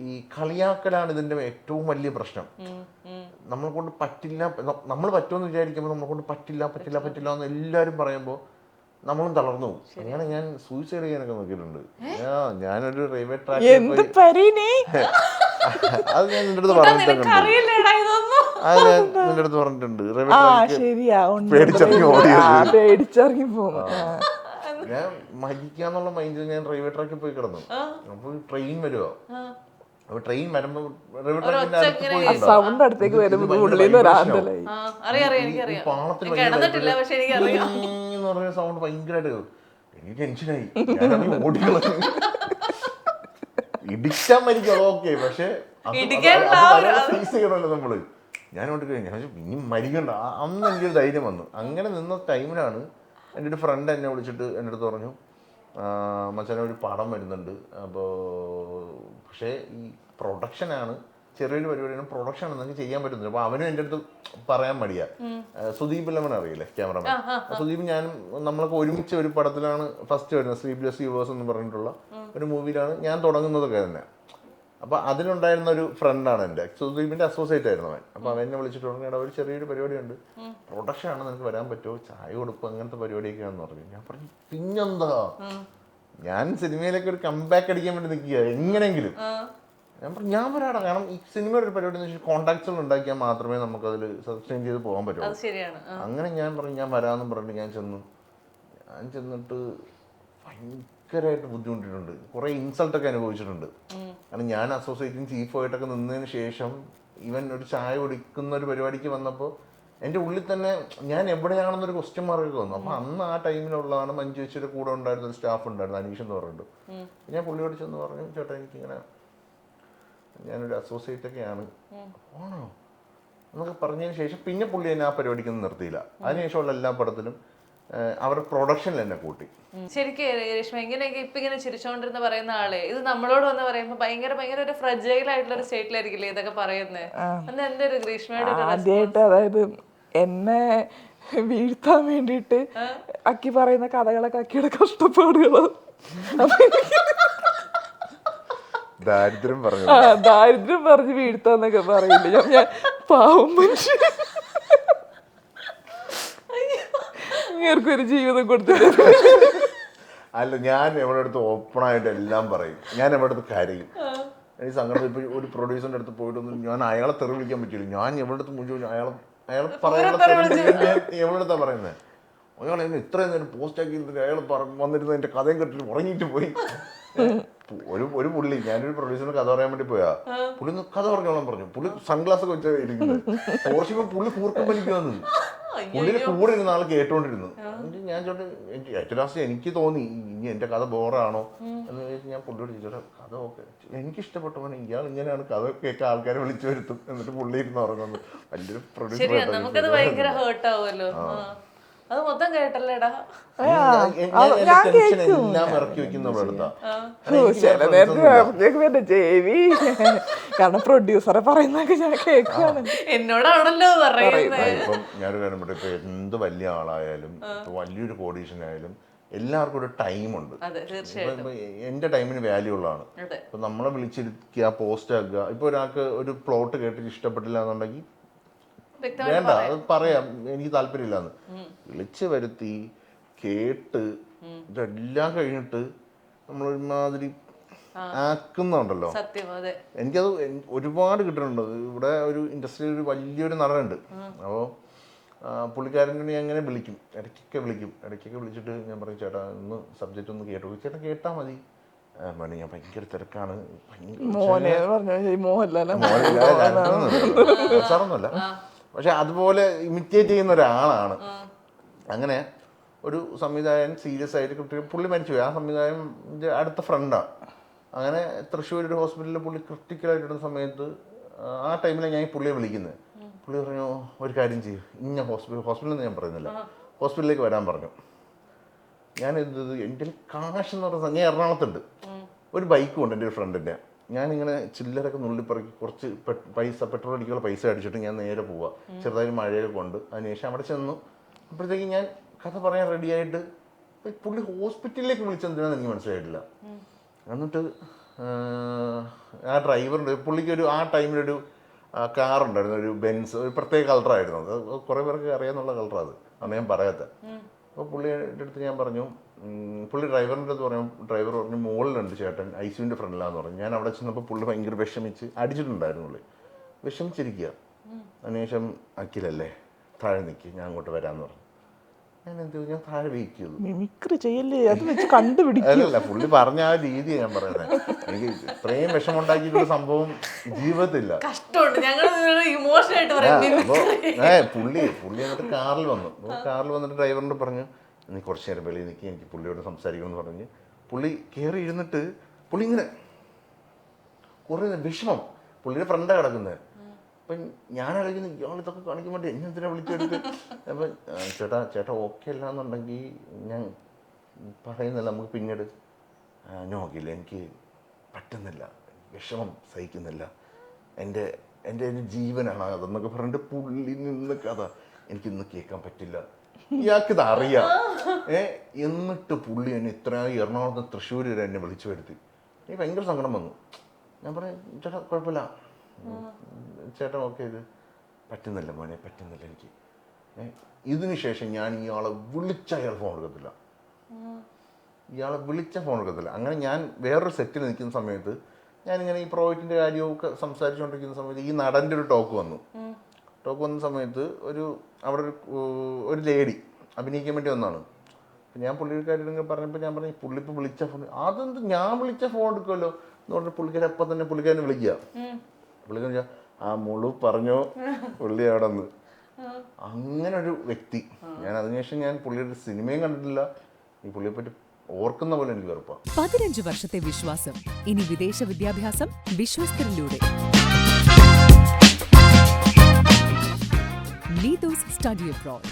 ഈ കളിയാക്കലാണ് ഇതിൻ്റെ ഏറ്റവും വലിയ പ്രശ്നം. നമ്മളെ കൊണ്ട് പറ്റില്ല, നമ്മൾ പറ്റുമെന്ന് വിചാരിക്കുമ്പോൾ നമ്മളെ കൊണ്ട് പറ്റില്ല എന്ന് എല്ലാവരും പറയുമ്പോൾ നമ്മളും തളർന്നു പോകും. അങ്ങനെ ഞാൻ സൂയിസൈഡ് ചെയ്യാനൊക്കെ നോക്കിയിട്ടുണ്ട്. ഞാനൊരു റെയിൽവേ ട്രാക്കിൽ അത് ഞാൻ നിന്റെ അടുത്ത് പറഞ്ഞിട്ടുണ്ട്. അത് ഞാൻ നിന്റെ അടുത്ത് പറഞ്ഞിട്ടുണ്ട്. റെയിൽവേ ട്രാക്കിൽ പേടിച്ചിറങ്ങി പോകും. ഞാൻ മരിക്കാന്നുള്ള മൈൻഡിൽ ഞാൻ റെയിൽവേ ട്രാക്കിൽ പോയി കിടന്നു. അപ്പോൾ ട്രെയിൻ വരുമോ, അപ്പൊ ട്രെയിൻ വരുമ്പോ റെയിൽവേ ട്രാക്കിന്റെ അടുത്ത് പോയി സൗണ്ട് അടുത്തേക്ക് വരുമ്പോൾ പാളത്തിൽ പറഞ്ഞ സൗണ്ട് ഭയങ്കരമായിട്ട് എനിക്ക് ടെൻഷനായി. ഓടിക്കളഞ്ഞു. ഇടിക്കാൻ മരിക്കും ഓക്കെ, പക്ഷെ ഫേസ് ചെയ്യണമല്ലോ നമ്മള്. ഞാൻ ഓടിക്കഴിഞ്ഞു ഇനി മരിക്കണ്ട. അന്ന് എനിക്കൊരു ധൈര്യം വന്നു. അങ്ങനെ നിന്ന ടൈമിലാണ് എൻ്റെ ഒരു ഫ്രണ്ട് എന്നെ വിളിച്ചിട്ട് എൻ്റെ അടുത്ത് പറഞ്ഞു, മച്ചാനെ ഒരു പടം വരുന്നുണ്ട്, അപ്പോൾ പക്ഷേ ഈ പ്രൊഡക്ഷനാണ്, ചെറിയൊരു പരിപാടിയാണ്, പ്രൊഡക്ഷൻ എന്നൊക്കെ ചെയ്യാൻ പറ്റുന്നില്ല. അപ്പോൾ അവനും എൻ്റെ അടുത്ത് പറയാൻ മടിയാ. സുദീപ് ലെമൺ അറിയില്ലേ, ക്യാമറമാൻ. സുദീപ് ഞാനും നമ്മളൊക്കെ ഒരുമിച്ച് ഒരു പടത്തിലാണ് ഫസ്റ്റ് വരുന്നത്. സ്ലീപ്ലെസ് യൂവേഴ്സ് എന്ന് പറഞ്ഞിട്ടുള്ള ഒരു മൂവിയിലാണ് ഞാൻ തുടങ്ങുന്നതൊക്കെ തന്നെ. അപ്പോൾ അതിലുണ്ടായിരുന്ന ഒരു ഫ്രണ്ടാണ് എൻ്റെ, സുദീപിൻ്റെ അസോസിയേറ്റ് ആയിരുന്നു അവൻ. അപ്പോൾ അവൻ എന്നെ വിളിച്ചിട്ട് പറഞ്ഞു, ഒരു ചെറിയൊരു പരിപാടിയുണ്ട്, പ്രൊഡക്ഷനാണ്, നിനക്ക് വരാൻ പറ്റുമോ, ചായ കൊടുക്കും, അങ്ങനത്തെ പരിപാടിയൊക്കെയാണെന്ന് പറഞ്ഞു. ഞാൻ പറഞ്ഞു പിന്നെന്താ, ഞാൻ സിനിമയിലേക്ക് ഒരു കംബാക്ക് അടിക്കാൻ വേണ്ടി നിൽക്കുക എങ്ങനെയെങ്കിലും. ഞാൻ വരാടാ, കാരണം ഈ സിനിമയുടെ ഒരു പരിപാടി എന്ന് വെച്ചാൽ കോൺടാക്ട്സുകൾ ഉണ്ടാക്കിയാൽ മാത്രമേ നമുക്കതിൽ സസ്റ്റെയിൻ ചെയ്ത് പോകാൻ പറ്റുള്ളൂ. അങ്ങനെ ഞാൻ പറഞ്ഞു ഞാൻ വരാമെന്നും പറഞ്ഞിട്ട് ഞാൻ ചെന്നിട്ട് ഭയങ്കരമായിട്ട് ബുദ്ധിമുട്ടിയിട്ടുണ്ട്. കുറേ ഇൻസൾട്ടൊക്കെ അനുഭവിച്ചിട്ടുണ്ട്. കാരണം ഞാൻ അസോസിയേറ്റിംഗ് ചീഫായിട്ടൊക്കെ നിന്നതിന് ശേഷം ഇവൻ ഒരു ചായ കുടിക്കുന്ന ഒരു പരിപാടിക്ക് വന്നപ്പോൾ എൻ്റെ ഉള്ളിൽ തന്നെ ഞാൻ എവിടെയാണെന്നൊരു ക്വസ്റ്റ്യൻ മാർക്കൊക്കെ വന്നു. അപ്പോൾ അന്ന് ആ ടൈമിലുള്ളതാണ് മഞ്ജു ചേച്ചിയുടെ കൂടെ ഉണ്ടായിരുന്ന ഒരു സ്റ്റാഫ് ഉണ്ടായിരുന്നു, അനീഷ് എന്ന് പറഞ്ഞിട്ട്. ഞാൻ പുള്ളിയോട് ചെന്ന് പറഞ്ഞു, ചേട്ടാ എനിക്കിങ്ങനെ ഞാനൊരു അസോസിയേറ്റൊക്കെയാണ്, ആണോ എന്നൊക്കെ പറഞ്ഞതിന് ശേഷം പിന്നെ പുള്ളി എന്നെ ആ പരിപാടിക്കൊന്നും നിർത്തിയില്ല. അതിനുശേഷമുള്ള എല്ലാ പടത്തിലും അവരുടെ പ്രൊഡക്ഷനിൽ എന്നെ കൂട്ടി. ശരിക്കും രേഷ്മ ഇങ്ങനെയൊക്കെ ഇപ്പൊ ഇങ്ങനെ ചിരിച്ചോണ്ടിരുന്ന പറയുന്ന ആളെ ഇത് നമ്മളോട് വന്ന് പറയുമ്പോ ഭയങ്കര ഒരു ഫ്രജൈൽ ആയിട്ടുള്ള ഒരു സ്റ്റേറ്റിലായിരിക്കില്ലേ ഇതൊക്കെ പറയുന്നത്. അന്ന് എന്തൊരു ഗ്രീഷ്മയുടെ ആദ്യമായിട്ട്, അതായത് എന്നെ വീഴ്ത്താൻ വേണ്ടിയിട്ട് അക്കി പറയുന്ന കഥകളൊക്കെ അക്കിയുടെ കഷ്ടപ്പാടുകളോ ദാരിദ്ര്യം പറഞ്ഞ് വീഴ്ത്താന്നൊക്കെ പറയില്ല. ഞാൻ പാവം മനുഷ്യൻ, ഇങ്ങേർക്കൊരു ജീവിതം കൊടുത്തിട്ട്. അല്ല, ഞാൻ എവിടെ അടുത്ത് ഓപ്പണായിട്ട് എല്ലാം പറയും. ഞാൻ എവിടെ അടുത്ത് കരയും. എനിക്ക് സങ്കടം. ഇപ്പൊ ഒരു പ്രൊഡ്യൂസറിന്റെ അടുത്ത് പോയിട്ടൊന്നും ഞാൻ അയാളെ തെറി വിളിക്കാൻ പറ്റില്ല. ഞാൻ എവിടെ അടുത്ത് മുഴുവൻ അയാൾ പറയാനുള്ള എവിടെ അടുത്താ പറയുന്നത്. അയാൾ എന്നെ ഇത്രയും നേരം പോസ്റ്റ് ആക്കി അയാൾ വന്നിരുന്ന എന്റെ കഥയും കെട്ടിട്ട് ഉറങ്ങിയിട്ട് പോയി. ഒരു പുള്ളി, ഞാനൊരു പ്രൊഡ്യൂസറിന് കഥ പറയാൻ വേണ്ടി പോയാ, പുള്ളി കഥ പറഞ്ഞോളാൻ പറഞ്ഞു. പുള്ളി സൺഗ്ലാസ് ഒക്കെ വെച്ചാൽ ഇരിക്കുന്നത്. കുറച്ച് പുള്ളി കൂർക്കം വലിക്ക് വന്നത്. പുള്ളിയുടെ കൂടെ ഇരുന്ന ആൾ കേട്ടോണ്ടിരുന്നു. ഞാൻ ഏറ്റവും ലാസ്റ്റ് എനിക്ക് തോന്നി ഇനി എന്റെ കഥ ബോറാണോ എന്ന് ചോദിച്ചാൽ ഞാൻ പുള്ളിയോട് ചോദിച്ചോട്ടെ കഥ ഓക്കെ, എനിക്ക് ഇഷ്ടപ്പെട്ടവൻ ഇയാൾ ഇങ്ങനെയാണ് കഥ കേൾക്കാൻ ആൾക്കാരെ വിളിച്ചു വരുത്തും, എന്നിട്ട് പുള്ളി ഇരുന്ന് ഉറങ്ങുന്നത്. വലിയൊരു പ്രൊഡ്യൂസർ. നമുക്കത് ഭയങ്കര ഹേർട്ട് ആവുമല്ലോ. അത് മൊത്തം കേട്ടല്ലേടാ. എല്ലാം ഇറക്കി വെക്കുന്നവളെടുത്താ. കാരണം പ്രൊഡ്യൂസറെ പറയുന്നതൊക്കെ ഞാൻ കേൾക്കാണ്. എന്നോടാണല്ലോ പറയുന്നത്. ഇപ്പം ഞാനൊരു കാര്യം പറയും, ഇപ്പൊ എന്ത് വലിയ ആളായാലും ഇപ്പൊ വലിയൊരു കോഡീഷനായാലും എല്ലാവർക്കും ഒരു ടൈമുണ്ട്. എന്റെ ടൈമിന് വാല്യൂ ഉള്ളതാണ്. ഇപ്പൊ നമ്മളെ വിളിച്ചിരിക്കുക, പോസ്റ്റ് ആക്കുക. ഇപ്പൊ ഒരാൾക്ക് ഒരു പ്ലോട്ട് കേട്ടിട്ട് ഇഷ്ടപ്പെട്ടില്ല എന്നുണ്ടെങ്കിൽ വേണ്ട, അത് പറയാം, എനിക്ക് താല്പര്യമില്ലാന്ന്. വിളിച്ചു വരുത്തി കേട്ട് ഇതെല്ലാം കഴിഞ്ഞിട്ട് നമ്മളൊരുമാതിരി ആക്കുന്നുണ്ടല്ലോ. എനിക്കത് ഒരുപാട് കിട്ടുന്നുണ്ട്. ഇവിടെ ഒരു ഇൻഡസ്ട്രിയിൽ ഒരു വലിയൊരു നടനുണ്ട്. അപ്പോൾ പുള്ളിക്കാരനെ അങ്ങനെ വിളിക്കും, ഇടയ്ക്കൊക്കെ വിളിച്ചിട്ട് ഞാൻ പറയും ചേട്ടാ ഒന്ന് സബ്ജക്റ്റ് ഒന്ന് കേട്ടോ, ചേട്ടാ കേട്ടാൽ മതി. മണി ഞാൻ ഭയങ്കര തിരക്കാണ്, സാറൊന്നുമല്ല, പക്ഷെ അതുപോലെ ഇമിറ്റേറ്റ് ചെയ്യുന്ന ഒരാളാണ്. അങ്ങനെ ഒരു സംവിധായകൻ സീരിയസ് ആയിട്ട് പുള്ളി മരിച്ചുപോയി. ആ സംവിധായകൻ്റെ അടുത്ത ഫ്രണ്ടാണ്. അങ്ങനെ തൃശ്ശൂർ ഒരു ഹോസ്പിറ്റലിൽ പുള്ളി ക്രിട്ടിക്കലായിട്ടിരുന്ന സമയത്ത് ആ ടൈമിലാണ് ഞാൻ ഈ പുള്ളിയെ വിളിക്കുന്നത്. പുള്ളി പറഞ്ഞു ഒരു കാര്യം ചെയ്യും, ഇന്ന ഹോസ്പിറ്റലിൽ നിന്ന് ഞാൻ പറയുന്നില്ല, ഹോസ്പിറ്റലിലേക്ക് വരാൻ പറഞ്ഞു. ഞാൻ എന്ത് എൻ്റെ കാശ് എന്ന് പറഞ്ഞ ഞാൻ എറണാകുളത്തുണ്ട്, ഒരു ബൈക്കും ഉണ്ട് എൻ്റെ ഒരു ഫ്രണ്ടിൻ്റെ. ഞാനിങ്ങനെ ചില്ലറൊക്കെ നുള്ളിപ്പറക്കി കുറച്ച് പെട്രോൾ അടിക്കാനുള്ള പൈസ അടിച്ചിട്ട് ഞാൻ നേരെ പോവുക, ചെറുതായി മഴയൊക്കെ കൊണ്ട്. അതിനുശേഷം അവിടെ ചെന്നു അപ്പോഴത്തേക്ക് ഞാൻ കഥ പറയാൻ റെഡിയായിട്ട് പുള്ളി ഹോസ്പിറ്റലിലേക്ക് വിളിച്ചെന്തിനാന്ന് എനിക്ക് മനസ്സിലായിട്ടില്ല. എന്നിട്ട് ആ ഡ്രൈവറുണ്ട്, പുള്ളിക്കൊരു ആ ടൈമിലൊരു കാറുണ്ടായിരുന്നു, ഒരു ബെൻസ്, ഒരു പ്രത്യേക കളറായിരുന്നു. അത് കുറേ പേർക്ക് അറിയാമെന്നുള്ള കളറാണ് അത്, അന്ന് ഞാൻ പറയാത്ത. അപ്പോൾ പുള്ളിയുടെ അടുത്ത് ഞാൻ പറഞ്ഞു, പുള്ളി ഡ്രൈവറിൻ്റെ അടുത്ത് പറഞ്ഞു, ഡ്രൈവർ പറഞ്ഞു മുകളിലുണ്ട് ചേട്ടൻ, ഐസിയുവിൻ്റെ ഫ്രണ്ടിലാന്ന് പറഞ്ഞു. ഞാൻ അവിടെ ചെന്നപ്പോൾ പുള്ളി ഭയങ്കര വിഷമിച്ച് അടിച്ചിട്ടുണ്ടായിരുന്നു, പുള്ളി വിഷമിച്ചിരിക്കുക. അതിനുശേഷം അഖിലല്ലേ താഴെ നിൽക്കുക, ഞാൻ അങ്ങോട്ട് വരാമെന്ന് പറഞ്ഞു. ഞാൻ താഴെ വെയിറ്റ് ചെയ്തു. മിമിക്രി ചെയ്യല്ലേ, അത് വെച്ച് കണ്ടുപിടിക്കും. അല്ലല്ല, പുള്ളി പറഞ്ഞ ആ രീതിയാണ് ഞാൻ പറയുന്നത്. എനിക്ക് ഇത്രയും വിഷമുണ്ടാക്കിയിട്ടുള്ള സംഭവം ജീവിതത്തില്ല. പുള്ളി എന്നിട്ട് കാറിൽ വന്നിട്ട് ഡ്രൈവറിനോട് പറഞ്ഞു നീ കുറച്ച് നേരം വെളിയിൽ നിൽക്കി, എനിക്ക് പുള്ളിയോട് സംസാരിക്കണമെന്ന് പറഞ്ഞ് പുള്ളി കയറി ഇരുന്നിട്ട് പുള്ളി ഇങ്ങനെ കുറേ വിഷമം, പുള്ളിയുടെ ഫ്രണ്ടാണ് കിടക്കുന്നത്. അപ്പം ഞാൻ കളിക്കുന്നു ഇയാൾ ഇതൊക്കെ കാണിക്കാൻ വേണ്ടി എന്നെ എന്തിനാ വിളിച്ചെടുത്ത്. അപ്പം ചേട്ടാ ഓക്കെ അല്ല എന്നുണ്ടെങ്കിൽ ഞാൻ പറയുന്നില്ല, നമുക്ക് പിന്നീട് നോക്കില്ല, എനിക്ക് പറ്റുന്നില്ല, വിഷമം സഹിക്കുന്നില്ല, എൻ്റെ ജീവനാണ് അതെന്നൊക്കെ പറഞ്ഞിട്ട് പുള്ളി നിന്ന് കഥ എനിക്കിന്ന് കേൾക്കാൻ പറ്റില്ല. ഇയാൾക്കിത് അറിയാം. എന്നിട്ട് പുള്ളി എന്നെ ഇത്രയും എറണാകുളത്ത് തൃശ്ശൂർ വരെ എന്നെ വിളിച്ചു വരുത്തി. എനിക്ക് ഭയങ്കര സങ്കടം വന്നു. ഞാൻ പറയാം ചേട്ടാ കുഴപ്പമില്ല, ചേട്ടൻ ഓക്കെ, ഇത് പറ്റുന്നില്ല മോനെ, പറ്റുന്നില്ല എനിക്ക്. ഇതിന് ശേഷം ഞാൻ ഇയാളെ വിളിച്ച അയാൾ ഫോൺ എടുക്കത്തില്ല, അങ്ങനെ ഞാൻ വേറൊരു സെറ്റിൽ നിൽക്കുന്ന സമയത്ത് ഞാനിങ്ങനെ ഈ പ്രോജക്റ്റിൻ്റെ കാര്യമൊക്കെ സംസാരിച്ചുകൊണ്ടിരിക്കുന്ന സമയത്ത് ഈ നടൻ്റെ ഒരു ടോക്ക് വന്ന സമയത്ത് അവിടെ ഒരു ലേഡി അഭിനയിക്കാൻ വേണ്ടി വന്നതാണ്. അപ്പം ഞാൻ പുള്ളിക്കാരിങ്ങനെ പറഞ്ഞപ്പോൾ ഞാൻ പറഞ്ഞു പുള്ളി ഇപ്പോൾ വിളിച്ച ഫോൺ, അതെന്ത് ഞാൻ വിളിച്ച ഫോൺ എടുക്കുമല്ലോ എന്ന് പറഞ്ഞാൽ പുള്ളിക്കാരി അപ്പം തന്നെ പുള്ളിക്കാരനെ വിളിക്കുക. പുള്ളിക്കാരൻ ആ മുളു പറഞ്ഞോ പുള്ളി അവിടെ നിന്ന്. അങ്ങനെ ഒരു വ്യക്തി. ഞാൻ അതിനുശേഷം ഞാൻ പുള്ളിയുടെ സിനിമയും കണ്ടിട്ടില്ല, ഈ പുള്ളിയെ പറ്റി ഓർക്കുന്ന പോലെ എനിക്ക് വെറുപ്പാണ്. 15 വർഷത്തെ വിശ്വാസം, ഇനി വിദേശ വിദ്യാഭ്യാസം വിശ്വസ്തരിലൂടെ. Neethu's study abroad.